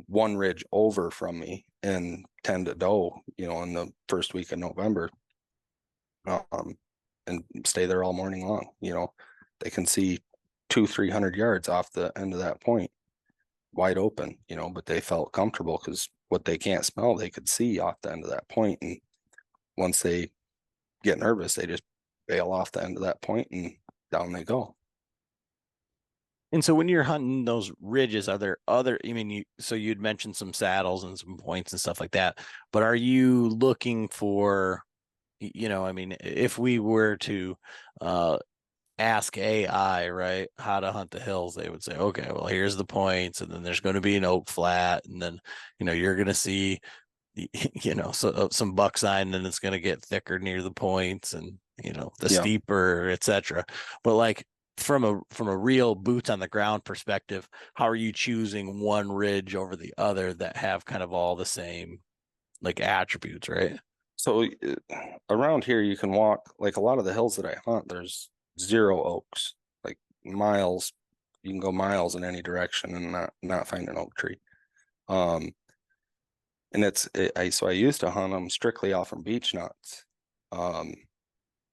one ridge over from me and tend to doe, in the first week of November, and stay there all morning long. They can see 200-300 yards off the end of that point wide open, but they felt comfortable because what they can't smell, they could see off the end of that point. And once they get nervous, they just bail off the end of that point and down they go. And so when you're hunting those ridges, are there other, so you'd mentioned some saddles and some points and stuff like that, but are you looking for I mean, if we were to ask AI, right, how to hunt the hills, they would say, okay, well, here's the points, and then there's going to be an oak flat, and then you're going to see some buck sign, and it's going to get thicker near the points, and the steeper, etc. But like from a real boots on the ground perspective, how are you choosing one ridge over the other that have kind of all the same like attributes, right? So around here you can walk, like a lot of the hills that I hunt, there's 0 oaks, like miles. You can go miles in any direction and not find an oak tree. And so I used to hunt them strictly off from beech nuts.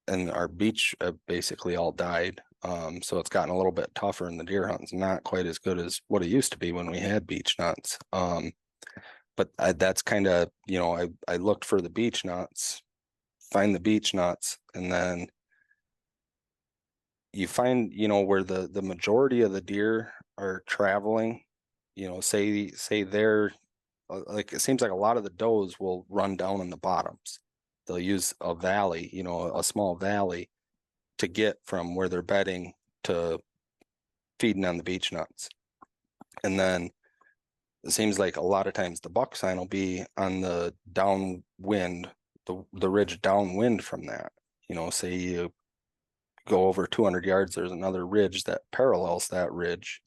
And our beech basically all died. So it's gotten a little bit tougher in the deer hunts, not quite as good as what it used to be when we had beech nuts. But that's kind of, I looked for the beech nuts, find the beech nuts, and then you find, where the majority of the deer are traveling, say they're like, it seems like a lot of the does will run down in the bottoms. They'll use a valley, a small valley to get from where they're bedding to feeding on the beech nuts. And then it seems like a lot of times the buck sign will be on the downwind, the ridge downwind from that. Say you go over 200 yards, there's another ridge that parallels that ridge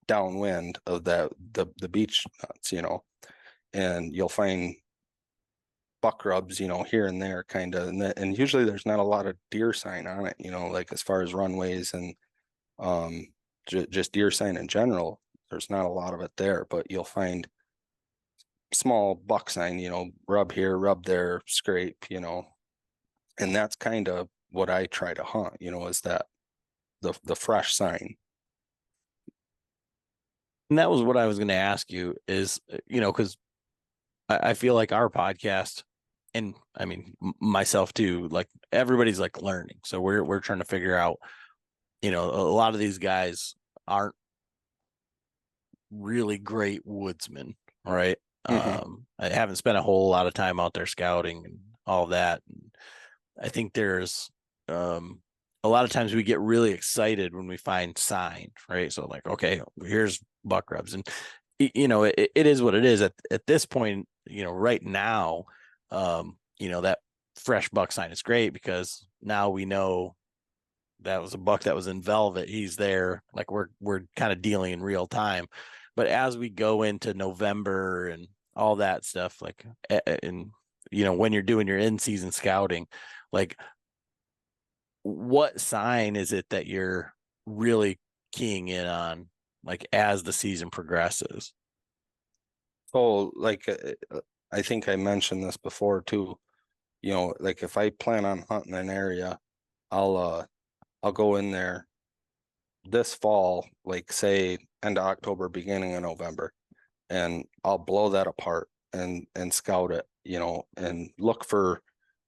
downwind of the beech nuts, and you'll find buck rubs, here and there kind of, and usually there's not a lot of deer sign on it, like as far as runways and just deer sign in general, there's not a lot of it there, but you'll find small buck sign, rub here, rub there, scrape, and that's kind of what I try to hunt, is that the fresh sign. And that was what I was going to ask you is, because I feel like our podcast, and I mean myself too, like everybody's like learning. So we're trying to figure out, a lot of these guys aren't really great woodsmen, right? I haven't spent a whole lot of time out there scouting and all that. And I think there's a lot of times we get really excited when we find sign, right? So like, okay, here's buck rubs, and it is what it is at this point, right now. That fresh buck sign is great because now we know that was a buck that was in velvet. He's there. Like we're kind of dealing in real time. But as we go into November and all that stuff, like, and when you're doing your in-season scouting, like what sign is it that you're really keying in on, like as the season progresses? So like, I think I mentioned this before too, like if I plan on hunting an area, I'll go in there this fall, like say end of October, beginning of November, and I'll blow that apart and scout it, and look for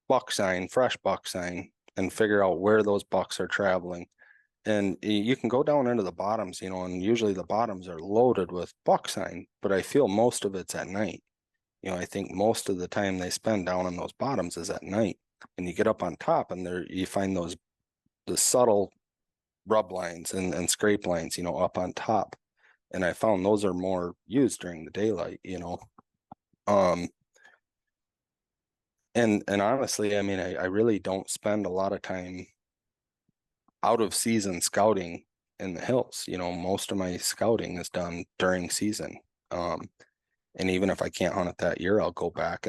buck sign, fresh buck sign, and figure out where those bucks are traveling. And you can go down into the bottoms, and usually the bottoms are loaded with buck sign, but I feel most of it's at night. I think most of the time they spend down in those bottoms is at night. And you get up on top and there you find the subtle rub lines and scrape lines, up on top. And I found those are more used during the daylight, and honestly, I mean, I really don't spend a lot of time out of season scouting in the hills. Most of my scouting is done during season. And even if I can't hunt it that year, I'll go back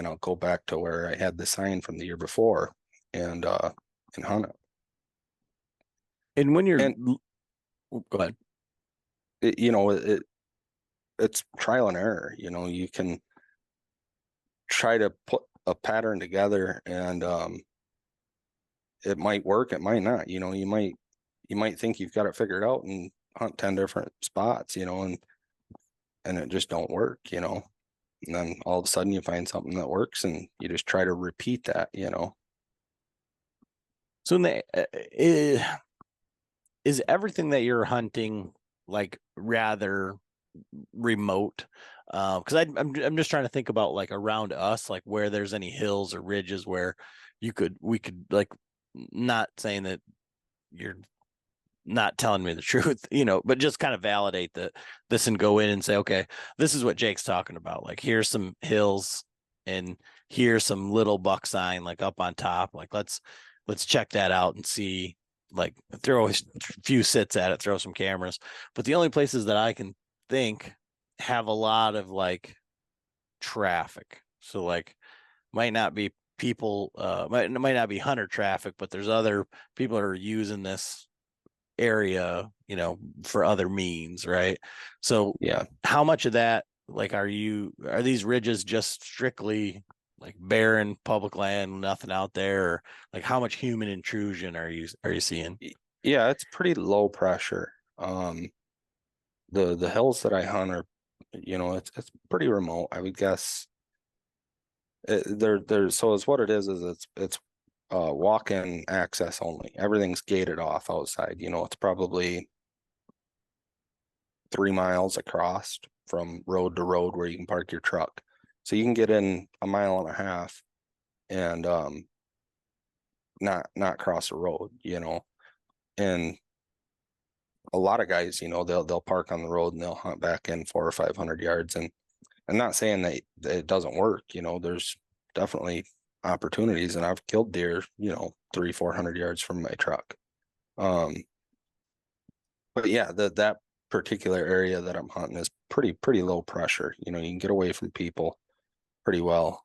to where I had the sign from the year before and hunt it. And when you're go ahead. It's trial and error. You can try to put a pattern together and it might work, it might not. You might think you've got it figured out and hunt 10 different spots, and it just don't work, and then all of a sudden you find something that works and you just try to repeat that. So is everything that you're hunting like rather remote? Because I'm just trying to think about like around us, like where there's any hills or ridges where we could like, not saying that you're not telling me the truth, but just kind of validate this and go in and say, okay, this is what Jake's talking about. Like, here's some hills and here's some little buck sign like up on top. Like, let's check that out and see, like, throw a few sits at it, throw some cameras. But the only places that I can think have a lot of like traffic. So like, might not be people, might not be hunter traffic, but there's other people that are using this area, for other means, right? So Yeah. how much of that, like, are these ridges just strictly like barren public land, nothing out there, or like how much human intrusion are you seeing? Yeah, it's pretty low pressure. The hills that I hunt are, it's pretty remote. I would guess so is what it is it's walk-in access only. Everything's gated off outside. It's probably 3 miles across from road to road where you can park your truck. So you can get in a mile and a half and not cross a road, and a lot of guys, they'll park on the road and they'll hunt back in 400 or 500 yards. And I'm not saying that it doesn't work. There's definitely opportunities, and I've killed deer, 300-400 yards from my truck. But yeah, that particular area that I'm hunting is pretty low pressure. You can get away from people pretty well.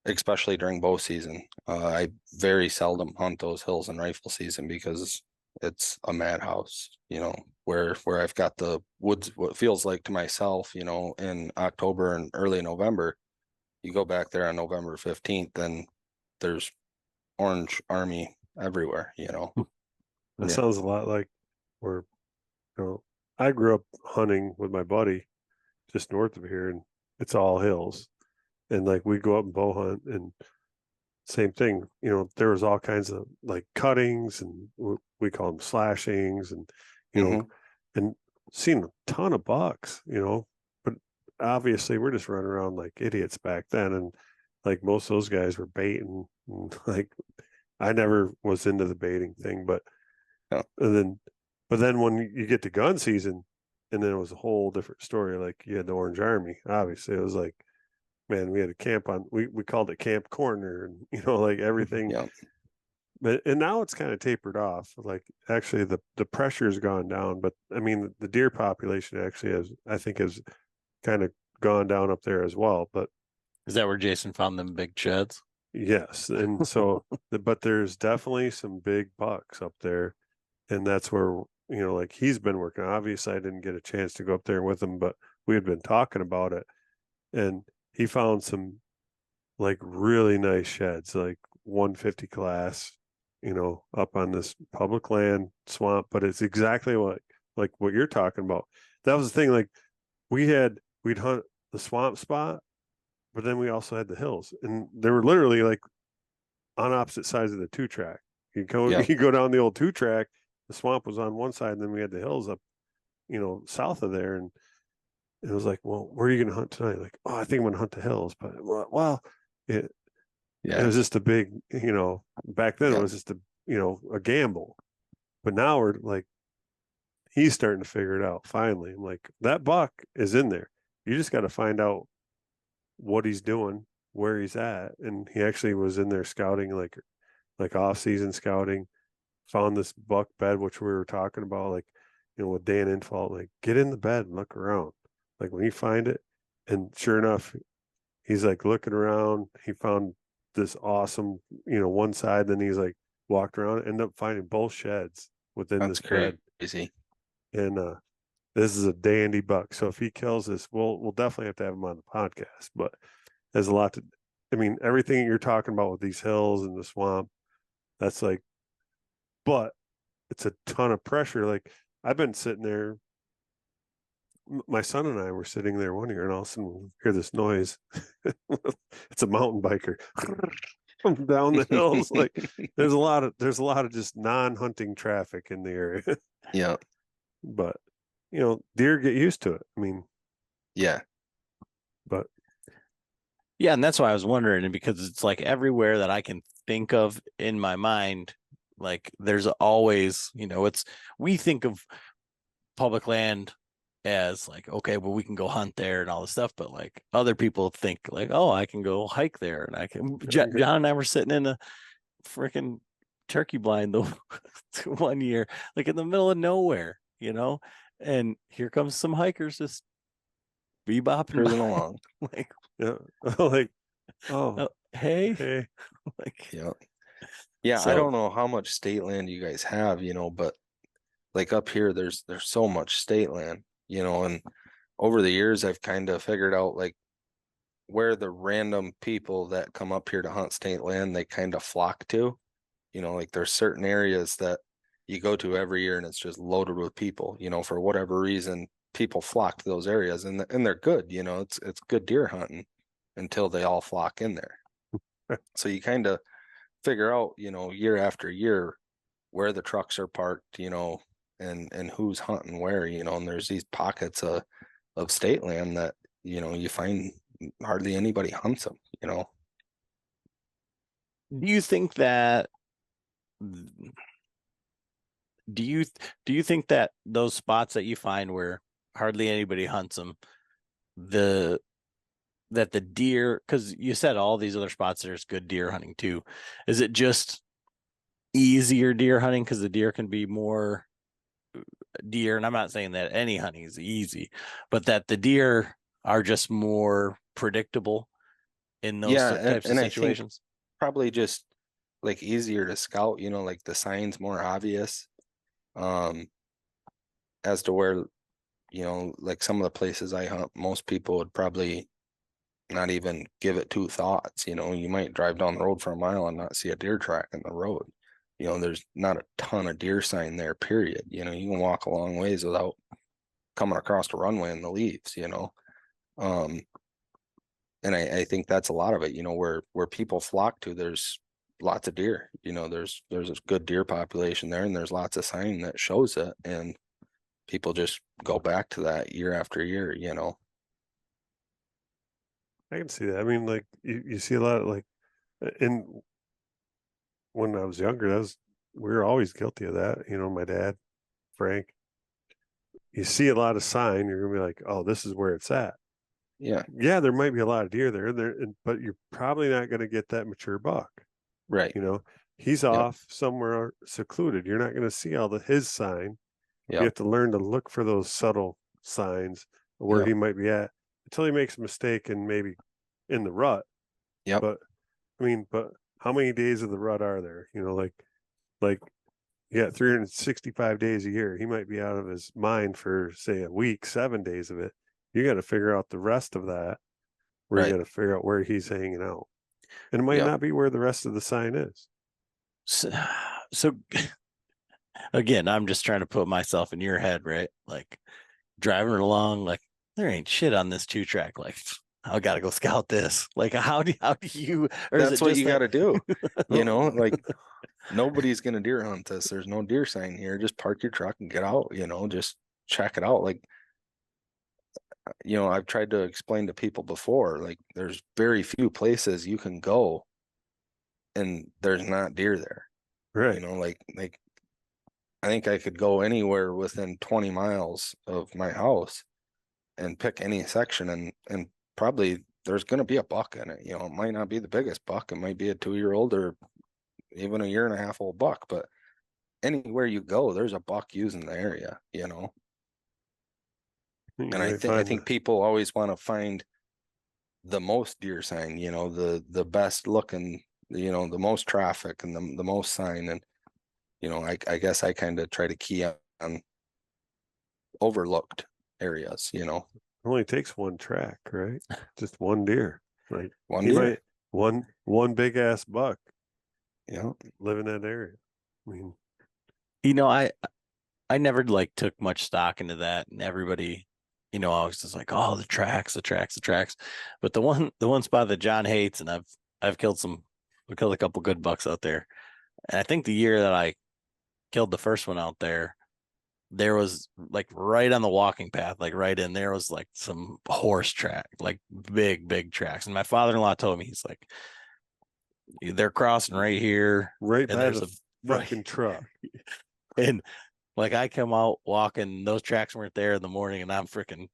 Especially during bow season. I very seldom hunt those hills in rifle season because it's a madhouse, where I've got the woods, what feels like to myself, in October and early November. You go back there on November 15th, and there's Orange Army everywhere, That Yeah. sounds a lot like where, I grew up hunting with my buddy just north of here, and it's all hills. And like we go up and bow hunt, and same thing, there was all kinds of like cuttings, and we call them slashings, and and seen a ton of bucks, but obviously we're just running around like idiots back then, and like most of those guys were baiting, and like I never was into the baiting thing, but Yeah. but then when you get to gun season, and then it was a whole different story. Like you had the Orange Army, obviously it was like, man, we had a camp on, we called it Camp Corner, and like everything. Yeah. But and now it's kind of tapered off. Like actually the pressure has gone down, but I mean the deer population actually has kind of gone down up there as well. But Is that where Jason found them big sheds? yes, and so but there's definitely some big bucks up there, and that's where like he's been working. Obviously, I didn't get a chance to go up there with him, but we had been talking about it, and he found some like really nice sheds, like 150 class, up on this public land swamp. But it's exactly like what you're talking about. That was the thing. Like we'd hunt the swamp spot, but then we also had the hills, and they were literally like on opposite sides of the 2-track. You go down the old 2-track. The swamp was on one side, and then we had the hills up, south of there, and it was like, well, where are you going to hunt tonight? Like, oh, I think I'm going to hunt the hills. But well, it was just a big, back then it was just a gamble. But now we're like, he's starting to figure it out finally. I'm like, that buck is in there. You just got to find out what he's doing, where he's at. And he actually was in there scouting, like off-season scouting, found this buck bed, which we were talking about, like, with Dan Infalt, like, get in the bed and look around. Like when you find it, and sure enough, he's like looking around. He found this awesome, one side. Then he's like walked around, ended up finding both sheds within this bed. Crazy. And this is a dandy buck. So if he kills this, we'll definitely have to have him on the podcast. But there's a lot to. I mean, everything you're talking about with these hills and the swamp, that's like, but it's a ton of pressure. Like I've been sitting there. My son and I were sitting there one year, and all of a sudden we hear this noise. It's a mountain biker down the hills. Like there's a lot of just non-hunting traffic in the area. Yeah. But deer get used to it. I mean, yeah. But Yeah, and that's why I was wondering, and because it's like everywhere that I can think of in my mind, like there's always, we think of public land as like, okay, well, we can go hunt there and all this stuff, but like other people think like, oh, I can go hike there, and I can. John and I were sitting in a freaking turkey blind the one year, like in the middle of nowhere, and here comes some hikers just bebopping Cruising by, along. like, Yeah. Like, oh, hey, hey. like, Yeah, I so don't know how much state land you guys have, but like up here, there's so much state land, and over the years, I've kind of figured out like where the random people that come up here to hunt state land, they kind of flock to, like there's certain areas that you go to every year and it's just loaded with people, for whatever reason, people flock to those areas and they're good, it's good deer hunting until they all flock in there. So you kind of figure out, year after year where the trucks are parked, and who's hunting where, and there's these pockets of state land that, you find hardly anybody hunts them, do you think that do you think that those spots that you find where hardly anybody hunts them, that the deer, because you said all these other spots there's good deer hunting too, is it just easier deer hunting because the deer can be more deer? And I'm not saying that any hunting is easy, but that the deer are just more predictable in those types of and I think situations. probably just like easier to scout, like the signs more obvious, as to where, like some of the places I hunt, most people would probably not even give it two thoughts. You might drive down the road for a mile and not see a deer track in the road. There's not a ton of deer sign there, period. You can walk a long ways without coming across the runway in the leaves, and I think that's a lot of it, where people flock to, there's lots of deer, there's a good deer population there, and there's lots of sign that shows it, and people just go back to that year after year, I can see that. I mean, like you see a lot of like in when I was younger, we were always guilty of that. My dad, Frank, you see a lot of sign, you're gonna be like, oh, this is where it's at. Yeah. Yeah, there might be a lot of deer there, but you're probably not gonna get that mature buck. Right. He's off somewhere secluded. You're not gonna see all his sign. You have to learn to look for those subtle signs of where he might be at until he makes a mistake and maybe in the rut. Yep. But I mean, how many days of the rut are there? Like 365 days a year. He might be out of his mind for say a week, 7 days of it. You got to figure out the rest of that, where you got to figure out where he's hanging out. And it might not be where the rest of the sign is. So again, I'm just trying to put myself in your head, right? Like driving along, like there ain't shit on this 2-track. Like I got to go scout this. Like how do you? Or that's what you got to do. Like nobody's gonna deer hunt this. There's no deer sign here. Just park your truck and get out. Just check it out. Like I've tried to explain to people before. Like there's very few places you can go, and there's not deer there. Right. Like I think I could go anywhere within 20 miles of my house and pick any section and probably there's going to be a buck in it. It might not be the biggest buck. It might be a 2-year-old or even a 1.5-year old buck, but anywhere you go, there's a buck using the area, And I think people always want to find the most deer sign, the best looking, the most traffic and the most sign. And, I guess I kind of try to key on overlooked areas, It only takes one track, right? Just one deer. Like one deer. One big ass buck. Yeah. Live in that area. I mean, I never like took much stock into that, and everybody, I was just like, oh, the tracks. But the one spot that John hates, and I've killed a couple good bucks out there. And I think the year that I killed the first one out there, there was like right on the walking path, like right in there was like some horse track, like big tracks. And my father-in-law told me, he's like, they're crossing right here. Right And by there's the a fucking truck. And like I come out walking, those tracks weren't there in the morning, and I'm freaking,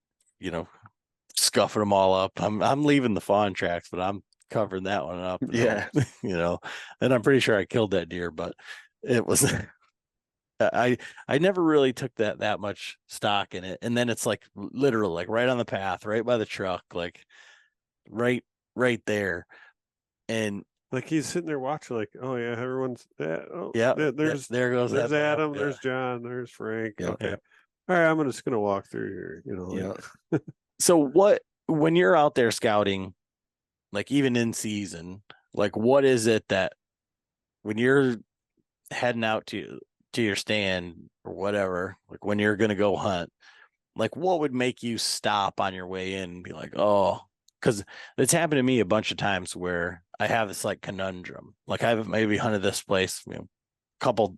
scuffing them all up. I'm leaving the fawn tracks, but I'm covering that one up. Yeah. And I'm pretty sure I killed that deer, but it was I never really took that much stock in it. And then it's like literally like right on the path, right by the truck, like right there. And like he's sitting there watching, like, oh yeah, everyone's there's there goes there's that Adam, yeah. there's John, there's Frank. Yeah. Okay. Yeah. All right, I'm just gonna walk through here, Yeah. So when you're out there scouting, like even in season, like what is it that when you're heading out to your stand or whatever, like when you're gonna go hunt, like what would make you stop on your way in and be like, oh, because it's happened to me a bunch of times where I have this like conundrum. Like I've maybe hunted this place, couple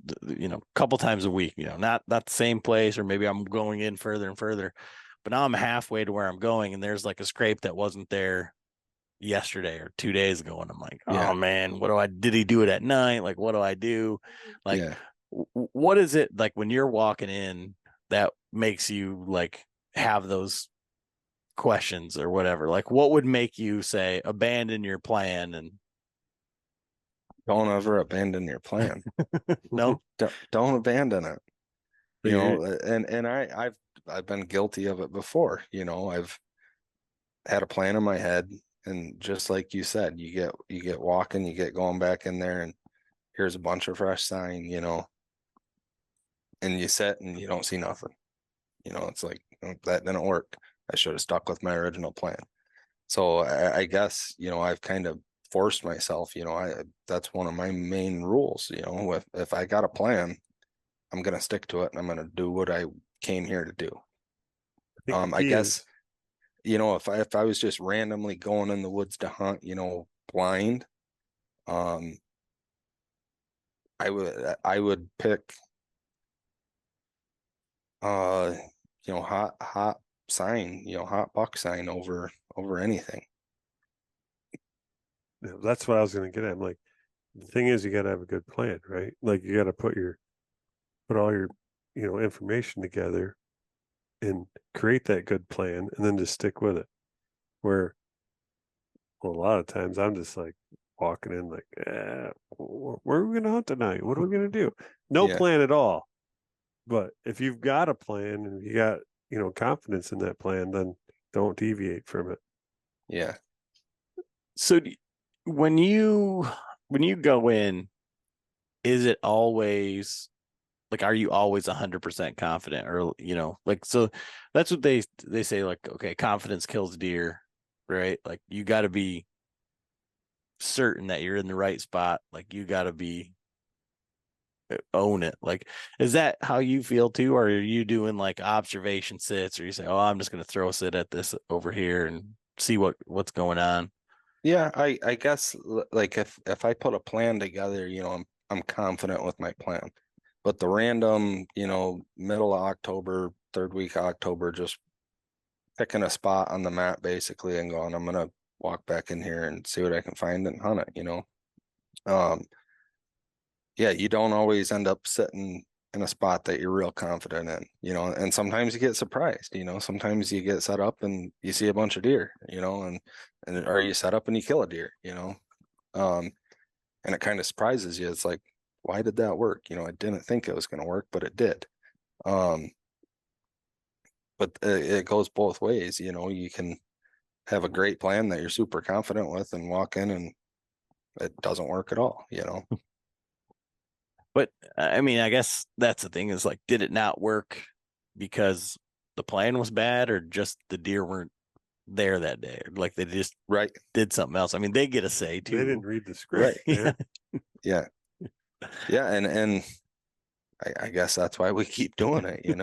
times a week, not the same place, or maybe I'm going in further and further, but now I'm halfway to where I'm going and there's like a scrape that wasn't there yesterday or 2 days ago. And I'm like, Yeah. oh man, did he do it at night? Like, what do I do? Like, Yeah. what is it like when you're walking in that makes you like have those questions or whatever? Like, what would make you say abandon your plan? And Don't ever abandon your plan. no, Don't abandon it. You're- And I've been guilty of it before. I've had a plan in my head, and just like you said, you get walking, you get going back in there, and here's a bunch of fresh sign, and you sit and you don't see nothing. It's like, that didn't work. I should have stuck with my original plan. So I guess, I've kind of forced myself, that's one of my main rules, if I got a plan, I'm going to stick to it and I'm going to do what I came here to do. think the I key guess, is- if I was just randomly going in the woods to hunt, blind, I would pick, hot sign, hot buck sign over anything. that's what I was gonna get at. I'm like, the thing is, you got to have a good plan, right? Like you got to put all your information together and create that good plan, and then just stick with it. Where, well, a lot of times I'm just like walking in like, where are we gonna hunt tonight? What are we gonna do? No Yeah. plan at all. But if you've got a plan and you got confidence in that plan, then don't deviate from it. Yeah. so when you go in, is it always like, are you always 100% confident, or like, so that's what they say, like, okay, confidence kills deer, right? Like you got to be certain that you're in the right spot. Like you got to be own it. Like, is that how you feel too, or are you doing like observation sits, or you say, oh, I'm just going to throw a sit at this over here and see what's going on? Yeah, I guess like if I put a plan together, I'm confident with my plan. But the random, middle of October, third week of October, just picking a spot on the map basically and going, I'm gonna walk back in here and see what I can find and hunt it, yeah, you don't always end up sitting in a spot that you're real confident in, and sometimes you get surprised, sometimes you get set up and you see a bunch of deer, and or you set up and you kill a deer, and it kind of surprises you. It's like, why did that work? I didn't think it was going to work, but it did. But it goes both ways, you can have a great plan that you're super confident with and walk in and it doesn't work at all, But I mean, I guess that's the thing, is like, did it not work because the plan was bad, or just the deer weren't there that day? Like they just right did something else. I mean, they get a say too. They didn't read the script, right man. yeah and I guess that's why we keep doing it, you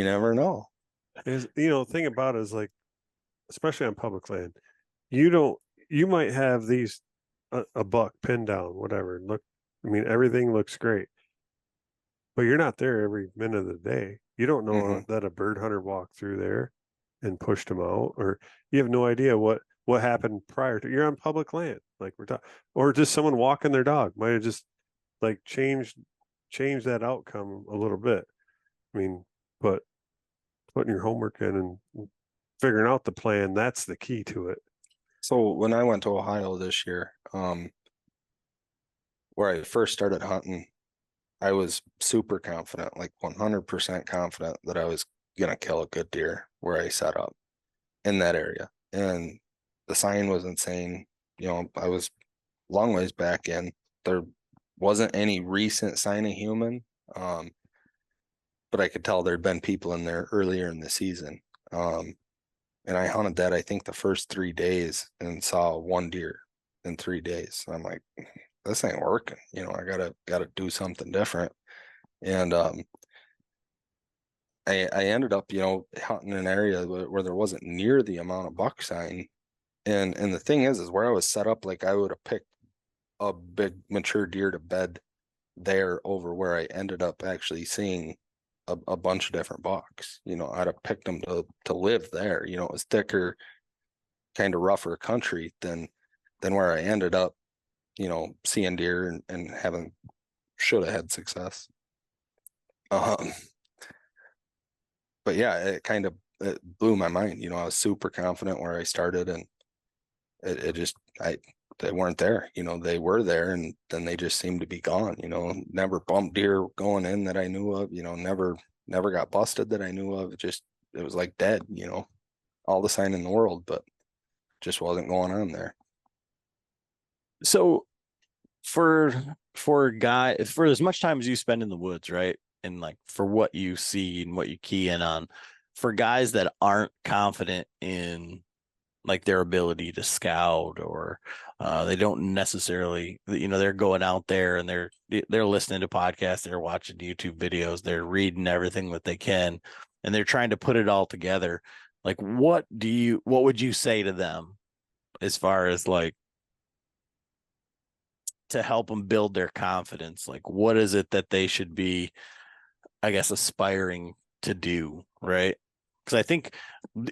never know. Is the thing about it is, like, especially on public land, you might have these a buck pinned down, whatever. Look, I mean, everything looks great. but you're not there every minute of the day. You don't know Mhm. that a bird hunter walked through there and pushed them out, or you have no idea what happened prior to. You're on public land, like we're talking, or just someone walking their dog might have just like changed that outcome a little bit. I mean, but putting your homework in and figuring out the plan, that's the key to it. So when I went to Ohio this year, where I first started hunting, I was super confident, like 100% confident that I was gonna kill a good deer where I set up in that area. And the sign was insane. You know, I was long ways back in. There wasn't any recent sign of human. But I could tell there'd been people in there earlier in the season. And I hunted that I think the first 3 days and saw one deer in 3 days. I'm like, this ain't working. You know, I gotta do something different. And I ended up, you know, hunting an area where there wasn't near the amount of buck sign. And the thing is where I was set up, like I would have picked a big mature deer to bed there over where I ended up actually seeing a bunch of different bucks. You know, I'd have picked them to live there. You know, it was thicker, kind of rougher country than where I ended up, you know, seeing deer and having should have had success. But yeah, it blew my mind. You know, I was super confident where I started, and it just they weren't there. You know, they were there, and then they just seemed to be gone. You know, never bumped deer going in that I knew of. You know, never got busted that I knew of. It was like dead. You know, all the sign in the world, but just wasn't going on there. So for for as much time as you spend in the woods, right? And like for what you see and what you key in on, for guys that aren't confident in like their ability to scout, or they don't necessarily, you know, they're going out there and they're listening to podcasts, they're watching YouTube videos, they're reading everything that they can, and they're trying to put it all together. Like, what would you say to them as far as like to help them build their confidence? Like, what is it that they should be, I guess, aspiring to do, right? Because I think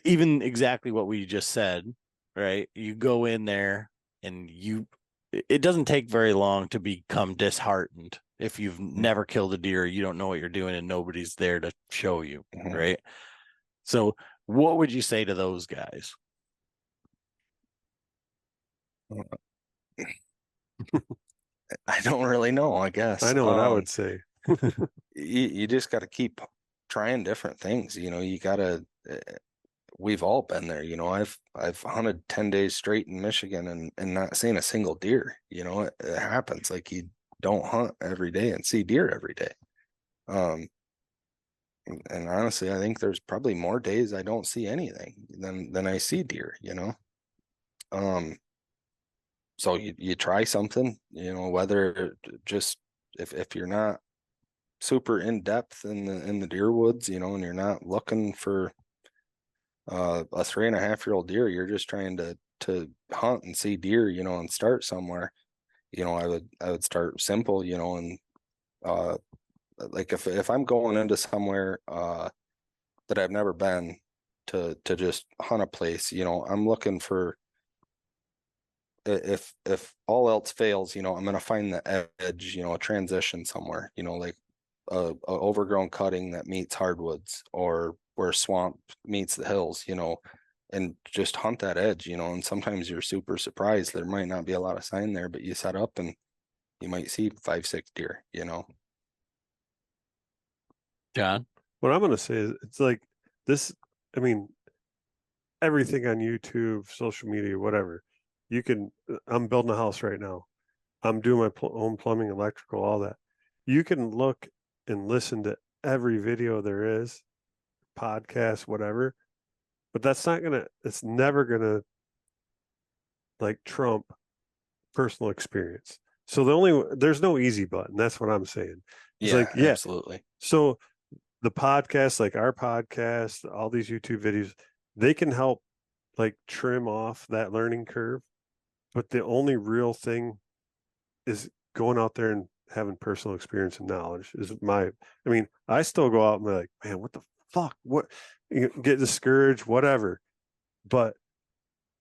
even exactly what we just said, right? You go in there and it doesn't take very long to become disheartened if you've never killed a deer, you don't know what you're doing, and nobody's there to show you, Mm-hmm. right? So what would you say to those guys? I don't really know, I guess. I know what I would say. You just got to keep trying different things. You know, you got to, we've all been there. You know, I've hunted 10 days straight in Michigan and not seen a single deer. You know, it happens. Like you don't hunt every day and see deer every day. And honestly, I think there's probably more days I don't see anything than I see deer, you know. So you try something, you know, whether just if you're not super in depth in the deer woods, you know, and you're not looking for a 3.5-year-old deer, you're just trying to hunt and see deer, you know, and start somewhere. You know, I would start simple, you know, and like if I'm going into somewhere that I've never been to just hunt a place, you know, I'm looking for, if all else fails, you know, I'm gonna find the edge, you know, a transition somewhere, you know, like a overgrown cutting that meets hardwoods, or where swamp meets the hills, you know, and just hunt that edge, you know. And sometimes you're super surprised. There might not be a lot of sign there, but you set up and you might see 5-6 deer, you know. John? What I'm going to say is it's like this. I mean, everything on YouTube, social media, whatever. You can, I'm building a house right now. I'm doing my own plumbing, electrical, all that. You can look and listen to every video there is, podcast, whatever, but it's never going to like trump personal experience. So there's no easy button. That's what I'm saying. It's Yeah, like, yeah. absolutely. So the podcast, like our podcast, all these YouTube videos, they can help like trim off that learning curve. But the only real thing is going out there and having personal experience and knowledge is I still go out and be like, man, what the fuck? What, you get discouraged, whatever. But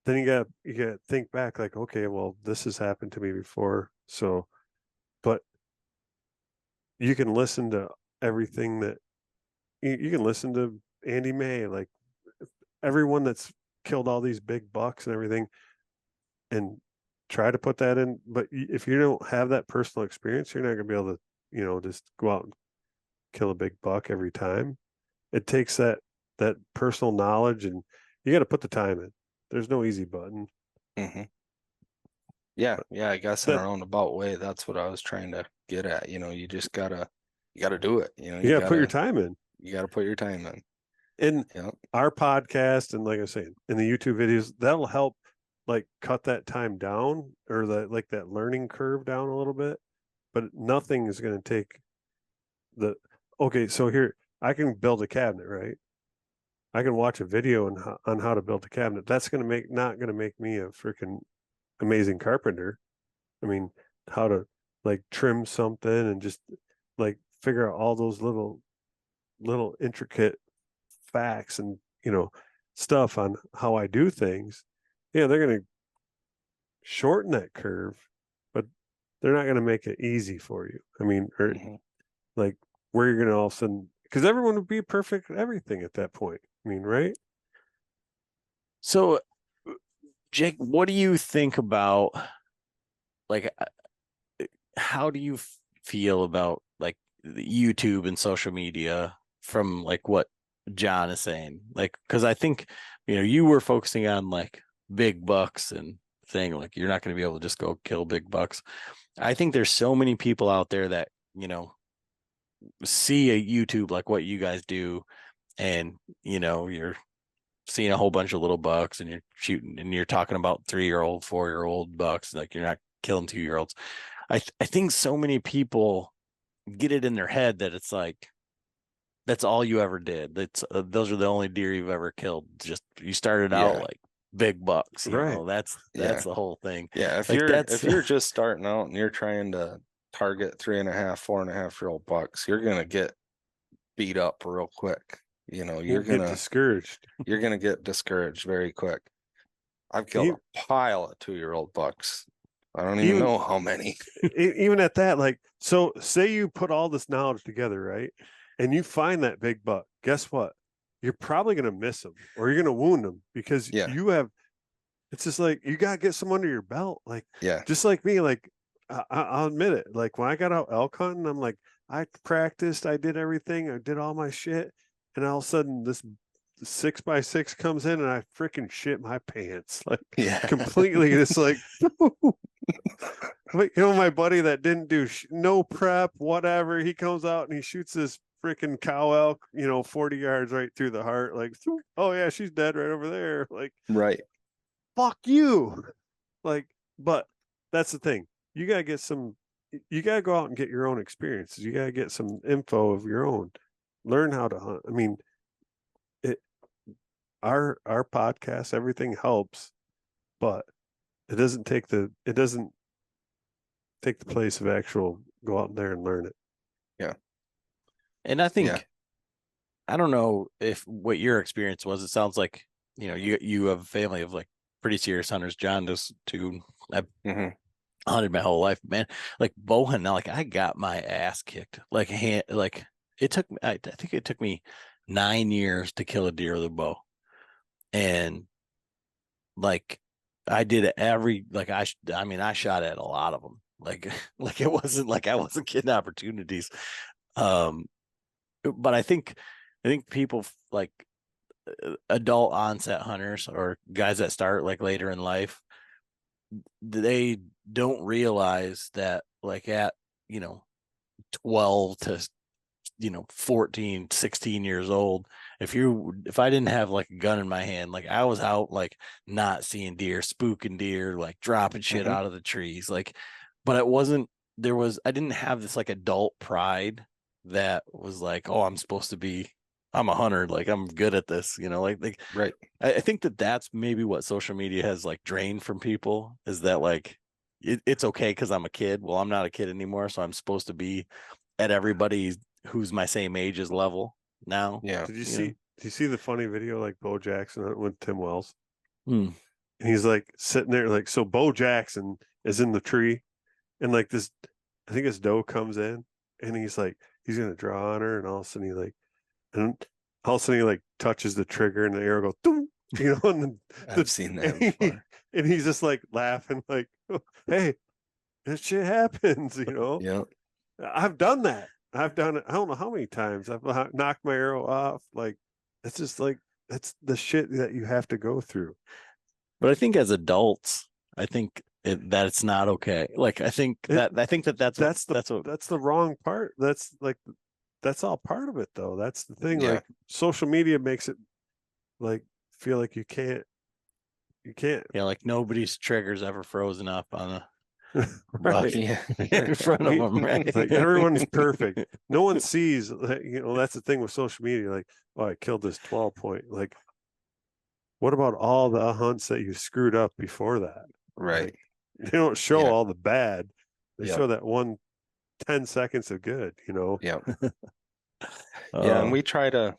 then you gotta think back like, okay, well, this has happened to me before. So, but you can listen to everything that you can listen to Andy May, like everyone that's killed all these big bucks and everything, and try to put that in. But if you don't have that personal experience, you're not going to be able to, just go out and kill a big buck every time. It takes that personal knowledge, and you got to put the time in. There's no easy button. Mm-hmm. Yeah. I guess in a roundabout way, that's what I was trying to get at. You just gotta do it. You gotta put your time in. You gotta put your time in. In our podcast, and like I was saying, in the YouTube videos, that'll help like cut that time down, or that learning curve down a little bit. But nothing is going to take so here I can build a cabinet, right? I can watch a video on how to build a cabinet. That's not going to make me a freaking amazing carpenter. I mean, how to like trim something and just like figure out all those little intricate facts and stuff on how I do things. Yeah, they're going to shorten that curve, but they're not going to make it easy for you. I mean, or like where you're going to all of a sudden, because everyone would be perfect at everything at that point. I mean, right? So, Jake, what do you think about, like, how do you feel about like the YouTube and social media from like what John is saying? Like, because I think, you were focusing on like big bucks and thing, like you're not going to be able to just go kill big bucks. I think there's so many people out there that, see a YouTube like what you guys do, and, you're seeing a whole bunch of little bucks and you're shooting and you're talking about 3-year-old, 4-year-old bucks, like you're not killing 2-year-olds. I think so many people get it in their head that it's like that's all you ever did. That's those are the only deer you've ever killed. Just you started out like big bucks, right? That's the whole thing. Yeah, if you're just starting out and you're trying to target 3.5, 4.5-year-old bucks, you're gonna get beat up real quick. You're gonna get discouraged. You're gonna get discouraged very quick. I've killed a pile of 2-year-old bucks. I don't even know how many. Even at that, like, so say you put all this knowledge together, right? And you find that big buck. Guess what? You're probably going to miss him, or you're going to wound him, because you have, it's just like, you got to get some under your belt. Like, just like me, like, I'll admit it. Like when I got out elk hunting, I'm like, I practiced, I did everything, I did all my shit. And all of a sudden this 6x6 comes in and I freaking shit my pants, like completely. It's like, my buddy that didn't do no prep, whatever, he comes out and he shoots this freaking cow elk, 40 yards right through the heart. Like, oh yeah, she's dead right over there. Like, right. Fuck you. Like, but that's the thing. You got to go out and get your own experiences. You got to get some info of your own. Learn how to hunt. I mean, our podcast, everything helps, but it doesn't take the place of actual go out there and learn it. Yeah. And I think, I don't know if what your experience was. It sounds like, you have a family of like pretty serious hunters. John does too. I've hunted my whole life, man. Like bow hunting, like I got my ass kicked. Like it took me, I think it took me 9 years to kill a deer with a bow. And like I did it I shot at a lot of them. Like it wasn't like I wasn't getting opportunities. But I think people like adult onset hunters or guys that start like later in life, they don't realize that like at 12 to 14, 16 years old, if I didn't have like a gun in my hand, like I was out like not seeing deer, spooking deer, like dropping shit out of the trees, like, but I didn't have this like adult pride that was like, oh, I'm a hunter, like I'm good at this, right. I think that's maybe what social media has like drained from people, is that like it's okay because I'm a kid. Well, I'm not a kid anymore, so I'm supposed to be at everybody who's my same age's level now. Yeah. Did you see the funny video like Bo Jackson with Tim Wells? Hmm. And he's like sitting there, like, so Bo Jackson is in the tree, and like this, I think his doe comes in, and he's like, he's gonna draw on her, and all of a sudden and all of a sudden he like touches the trigger, and the arrow goes, "Doom," you know, and I've seen that before. and he's just like laughing, like, hey, that shit happens, you know. Yeah. I've done that. I've done it. I don't know how many times I've knocked my arrow off. Like, it's just like, that's the shit that you have to go through. But I think as adults, I think that it's not okay. Like I think that's the wrong part. That's like, that's all part of it though. That's the thing. Yeah. Like social media makes it like feel like you can't. Yeah, like nobody's trigger's ever frozen up on a Right. Yeah. in front of them, right? Like everyone's perfect. No one sees, you know, that's the thing with social media. Like, oh, I killed this 12 point. Like, what about all the hunts that you screwed up before that? Right. Like, they don't show Yeah. all the bad. They Yeah. show that 10 seconds of good, you know? Yeah. Yeah. And we try to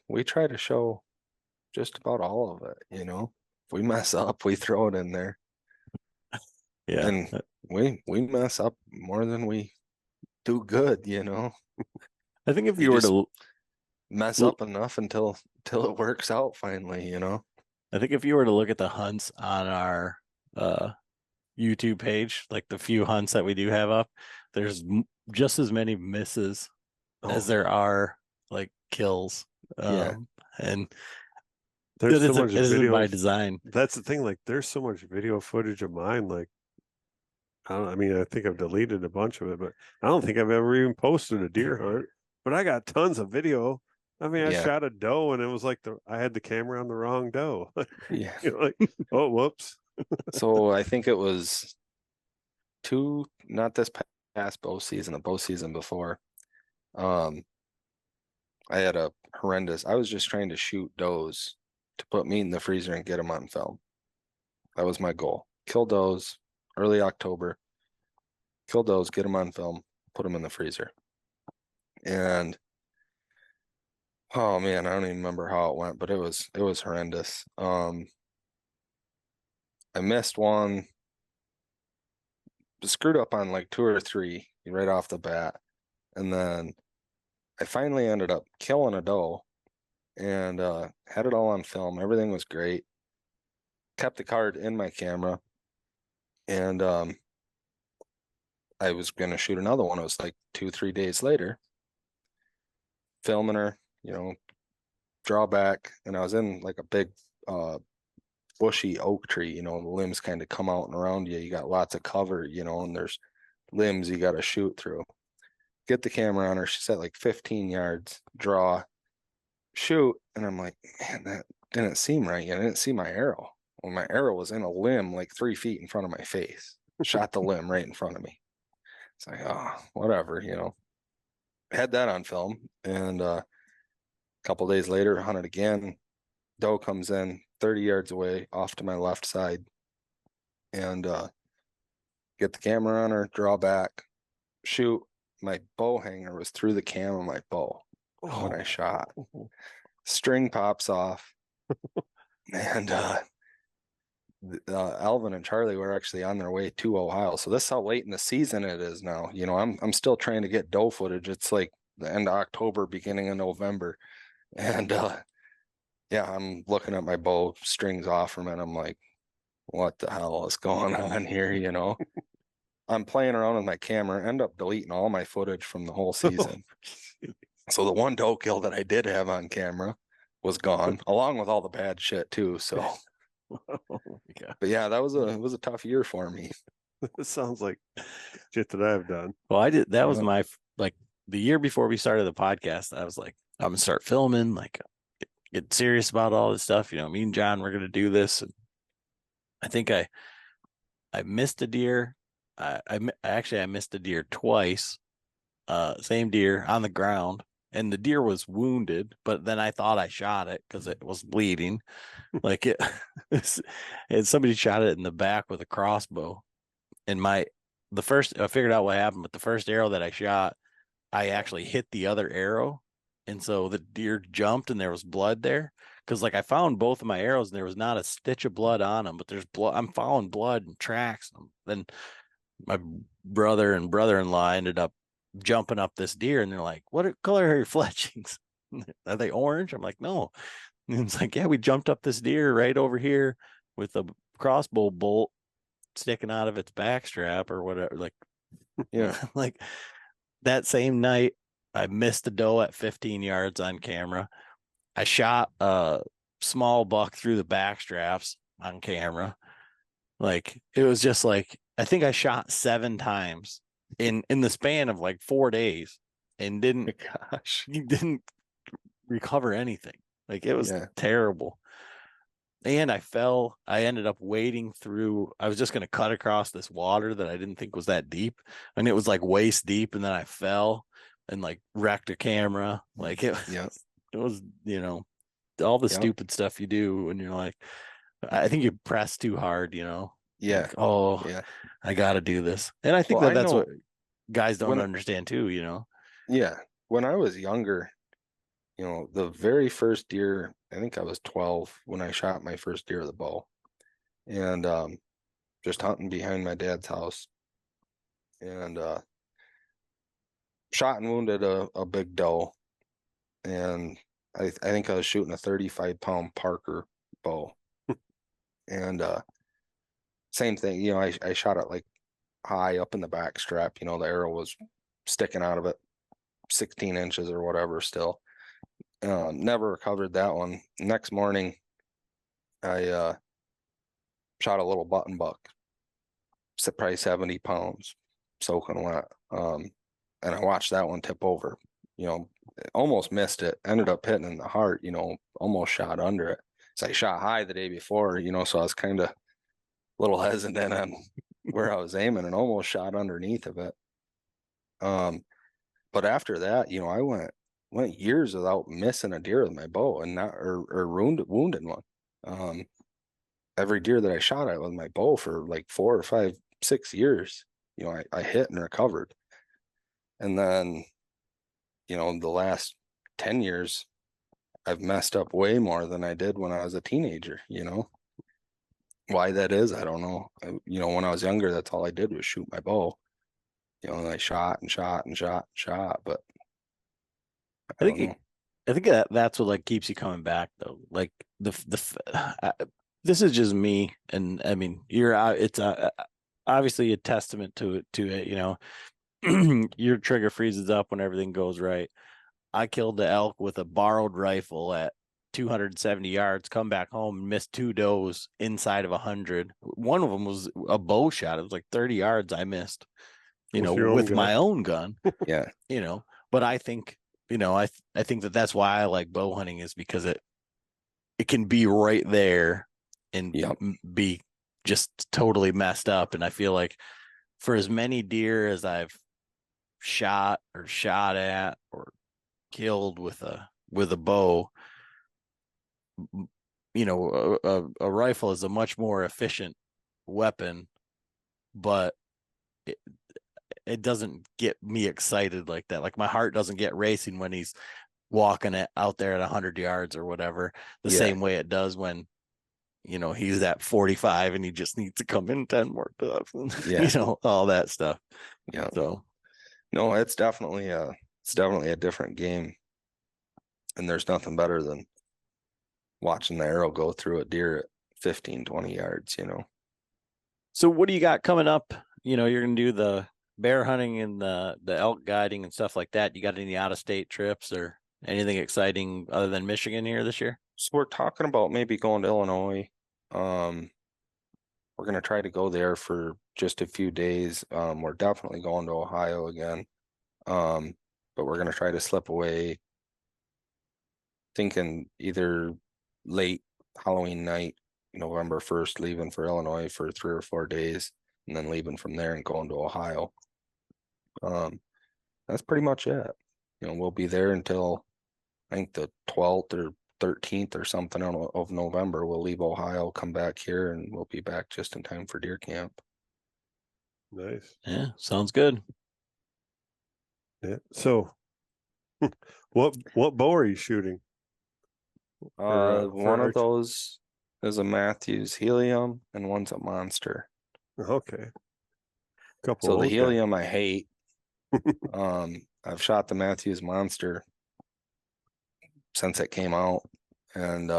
show just about all of it, you know. If we mess up, we throw it in there. Yeah. And we mess up more than we do good, you know. I think if You you were just to mess up enough until it works out finally, you know. I think if you were to look at the hunts on our YouTube page, like the few hunts that we do have up, there's just as many misses as there are like kills. Yeah. And There's so much it isn't video by design. That's the thing. Like, there's so much video footage of mine. Like, I mean, I think I've deleted a bunch of it, but I don't think I've ever even posted a deer hunt. But I got tons of video. I mean, I Yeah. shot a doe, and it was like I had the camera on the wrong doe. Yeah. You know, like, oh, whoops. So I think it was not this past bow season, the bow season before. I had a horrendous. I was just trying to shoot does to put meat in the freezer and get them on film. That was my goal. Kill does early October. Kill does, get them on film, put them in the freezer. And oh man, I don't even remember how it went, but it was horrendous. I missed one, screwed up on like 2 or 3 right off the bat, and then I finally ended up killing a doe and had it all on film. Everything was great. Kept the card in my camera, and I was gonna shoot another one. It was like 2-3 days later, filming her, you know, draw back, and I was in like a big bushy oak tree, you know, the limbs kind of come out and around you. You got lots of cover, you know, and there's limbs you got to shoot through. Get the camera on her. She's at like 15 yards, draw, shoot. And I'm like, man, that didn't seem right yet. I didn't see my arrow. Well, my arrow was in a limb like 3 feet in front of my face. Shot the limb right in front of me. It's like, oh, whatever, you know. Had that on film. And a couple days later, hunted again. Doe comes in 30 yards away off to my left side, and get the camera on her, draw back, shoot. My bow hanger was through the cam of my bow when I shot. String pops off, and Alvin and Charlie were actually on their way to Ohio. So this is how late in the season it is now. You know, I'm still trying to get doe footage. It's like the end of October, beginning of November, and yeah, I'm looking at my bow, strings off from it. I'm like, what the hell is going on here? You know, I'm playing around with my camera, end up deleting all my footage from the whole season. So the one doe kill that I did have on camera was gone, along with all the bad shit too. So, but yeah, it was a tough year for me. This sounds like shit that I've done. Well, I did. That was my, like, the year before we started the podcast, I was like, I'm gonna start filming, like, get serious about all this stuff. You know, me and John, we're gonna do this. And I think I missed a deer. I missed a deer twice. Same deer on the ground, and the deer was wounded, but then I thought I shot it because it was bleeding. Like and somebody shot it in the back with a crossbow, and my I figured out what happened, but the first arrow that I shot, I actually hit the other arrow. And so the deer jumped and there was blood there. Cause like I found both of my arrows and there was not a stitch of blood on them, but there's blood. I'm following blood and tracks. Then my brother and brother-in-law ended up jumping up this deer and they're like, what color are your fletchings? Are they orange? I'm like, no. And it's like, yeah, we jumped up this deer right over here with a crossbow bolt sticking out of its backstrap or whatever. Like, Yeah. like that same night, I missed a doe at 15 yards on camera. I shot a small buck through the backstraps on camera. Like it was just like I think I shot 7 times in the span of like 4 days and didn't recover anything. Like it was terrible. And I ended up wading through. I was just going to cut across this water that I didn't think was that deep. And it was like waist deep. And then I fell and like wrecked a camera. Like it was, all the stupid stuff you do when you're like, I think you press too hard, Yeah. Like, oh, yeah, I got to do this. And I think that's what guys don't understand too, Yeah. When I was younger, the very first deer, I think I was 12 when I shot my first deer with a bow, and just hunting behind my dad's house, and shot and wounded a big doe, and I think I was shooting a 35-pound Parker bow, and same thing, I shot it like high up in the back strap, the arrow was sticking out of it 16 inches or whatever still. Never recovered that one. Next morning, I shot a little button buck, probably 70 pounds, soaking wet. And I watched that one tip over, almost missed it, ended up hitting in the heart, almost shot under it. So I shot high the day before, so I was kind of a little hesitant on where I was aiming and almost shot underneath of it. But after that, I went years without missing a deer with my bow and not or wounded one. Every deer that I shot at with my bow for like 4 or 5, 6 years, I hit and recovered. And then, the last 10 years, I've messed up way more than I did when I was a teenager, Why that is, I don't know. When I was younger, that's all I did was shoot my bow. And I shot and shot and shot and shot, but I think that's what like keeps you coming back though. Like this is just me, and I mean it's obviously a testament to it. Your trigger freezes up when everything goes right. I killed the elk with a borrowed rifle at 270 yards, come back home and missed 2 does inside of 100. One of them was a bow shot. It was like 30 yards I missed, with my own gun. Yeah. But I think, I think that's why I like bow hunting is because it can be right there and be just totally messed up. And I feel like for as many deer as I've shot at or killed with a bow, a rifle is a much more efficient weapon, but it doesn't get me excited like that. Like my heart doesn't get racing when he's walking it out there at 100 yards or whatever, the same way it does when, he's at 45 and he just needs to come in 10 more puffs and, all that stuff. Yeah. So no, it's definitely a different game. And there's nothing better than watching the arrow go through a deer at 15, 20 yards, So what do you got coming up? You're going to do the bear hunting and the elk guiding and stuff like that. You got any out of state trips or anything exciting other than Michigan here this year? So we're talking about maybe going to Illinois. We're going to try to go there for just a few days. We're definitely going to Ohio again. But we're going to try to slip away, thinking either late Halloween night, November 1st, leaving for Illinois for 3 or 4 days, and then leaving from there and going to Ohio. That's pretty much it. We'll be there until I think the 12th or 13th or something of November. We'll leave Ohio, come back here, and we'll be back just in time for deer camp. Nice. Yeah, sounds good. Yeah. So, what bow are you shooting? One of those is a Matthews Helium and one's a Monster. Okay. Couple. So the of those Helium I hate. I've shot the Matthews Monster since it came out, and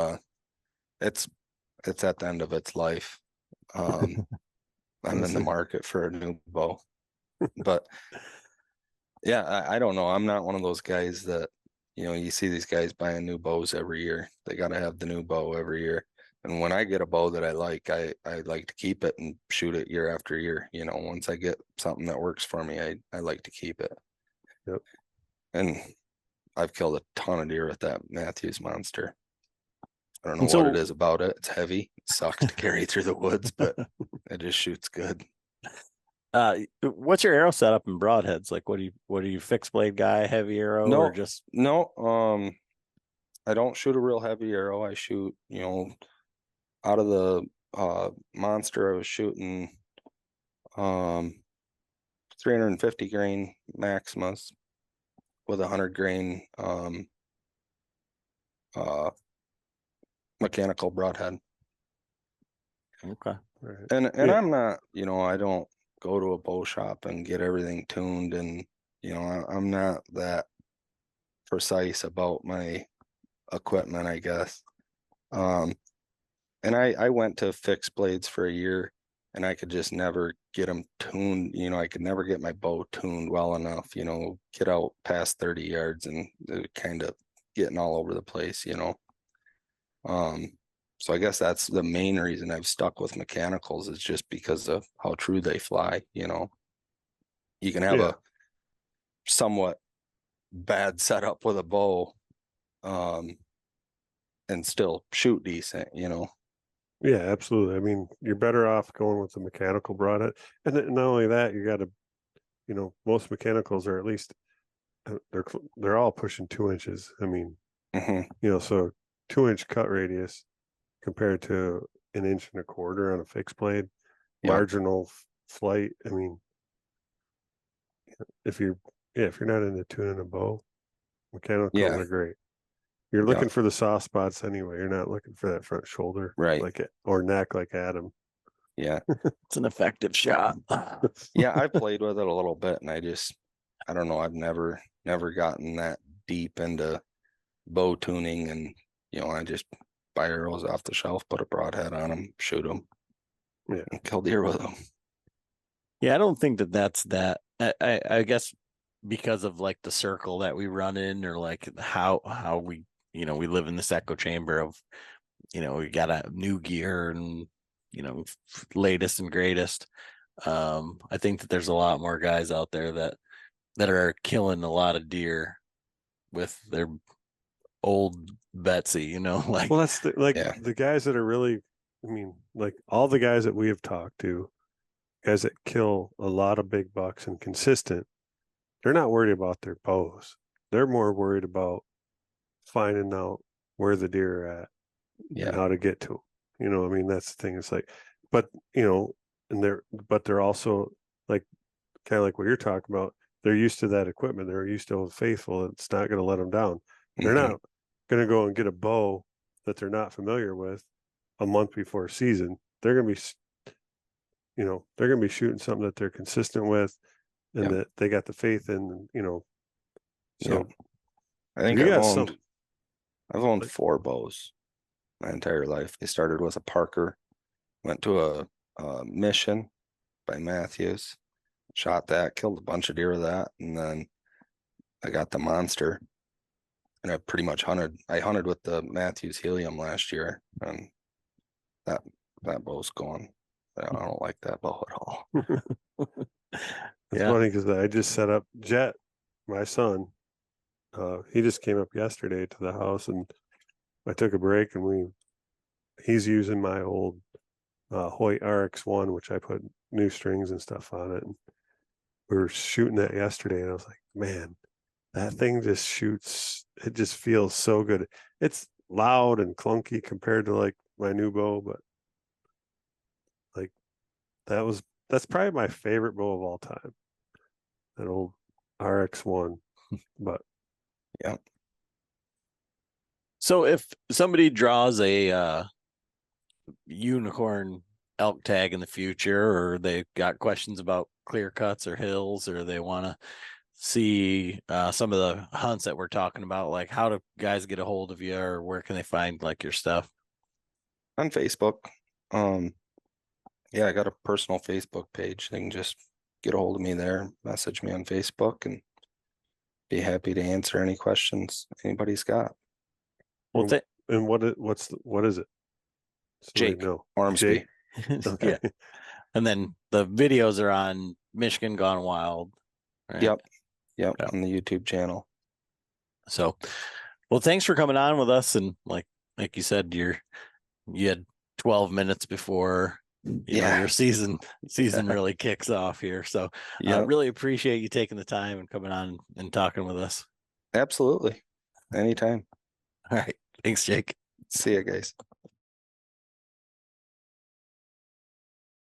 it's at the end of its life. I'm in the market for a new bow, but yeah, I don't know. I'm not one of those guys that, you see these guys buying new bows every year. They got to have the new bow every year. And when I get a bow that I like to keep it and shoot it year after year. Once I get something that works for me, I like to keep it. Yep. And I've killed a ton of deer with that Matthews Monster. I don't know what it is about it. It's heavy. It sucks to carry through the woods, but it just shoots good. What's your arrow setup in broadheads? Like, what are you fixed blade guy, heavy arrow, or just no? I don't shoot a real heavy arrow. I shoot, out of the Monster, I was shooting 350 grain Maximus with 100 grain mechanical broadhead. Okay. Right. And I'm not, I don't go to a bow shop and get everything tuned, and I'm not that precise about my equipment, I guess. And I went to fixed blades for a year, and I could just never get them tuned. I could never get my bow tuned well enough, get out past 30 yards and kind of getting all over the place, So I guess that's the main reason I've stuck with mechanicals, is just because of how true they fly. You can have a somewhat bad setup with a bow, and still shoot decent, Yeah, absolutely. I mean, you're better off going with the mechanical broadhead, and not only that, you got to, most mechanicals are at least they're all pushing 2 inches. I mean, so 2-inch cut radius compared to 1.25 inches on a fixed blade, marginal flight. I mean, if you're not into tuning a bow, mechanicals are great. You're looking for the soft spots anyway. You're not looking for that front shoulder, right? Or neck like Adam. Yeah, it's an effective shot. Yeah, I played with it a little bit, and I don't know. I've never gotten that deep into bow tuning, and I just buy arrows off the shelf, put a broadhead on them, shoot them, and kill deer with them. Yeah, I don't think that's that. I guess because of like the circle that we run in, or like how we we live in this echo chamber of we got a new gear and latest and greatest. I think that there's a lot more guys out there that are killing a lot of deer with their old Betsy, like. Well, that's the guys that are really, I mean, like all the guys that we have talked to, guys that kill a lot of big bucks and consistent, they're not worried about their bows. They're more worried about finding out where the deer are at and how to get to them. I mean, that's the thing. It's like, but they're also like, kind of like what you're talking about. They're used to that equipment. They're used to Old Faithful. It's not going to let them down. They're not going to go and get a bow that they're not familiar with a month before season. They're going to be, they're going to be shooting something that they're consistent with, and that they got the faith in. So I think I've owned 4 bows my entire life. I started with a Parker, went to a Mission by Matthews, shot that, killed a bunch of deer with that, and then I got the Monster, and I pretty much hunted with the Matthews Helium last year, and that bow's gone. I don't like that bow at all. It's funny because I just set up Jet, my son. He just came up yesterday to the house, and I took a break, and he's using my old Hoyt RX1, which I put new strings and stuff on it. And we were shooting that yesterday, and I was like, man, that thing just shoots. It just feels so good. It's loud and clunky compared to like my new bow, but like that was that's probably my favorite bow of all time. That old RX1. But yeah. So if somebody draws a unicorn elk tag in the future, or they've got questions about clear cuts or hills, or they want to see some of the hunts that we're talking about, like how do guys get a hold of you, or where can they find like your stuff? On Facebook. Yeah, I got a personal Facebook page. They can just get a hold of me there, message me on Facebook, and be happy to answer any questions anybody's got. Well, and what is it? So Jake know. Ormsbee. Jake? Okay. Yeah. And then the videos are on Michigan Gone Wild. Right? Yep. On the YouTube channel. So, well, thanks for coming on with us. And like you said, you had 12 minutes before you know your season really kicks off here. So really appreciate you taking the time and coming on and talking with us. Absolutely. Anytime. All right. Thanks, Jake. See you guys.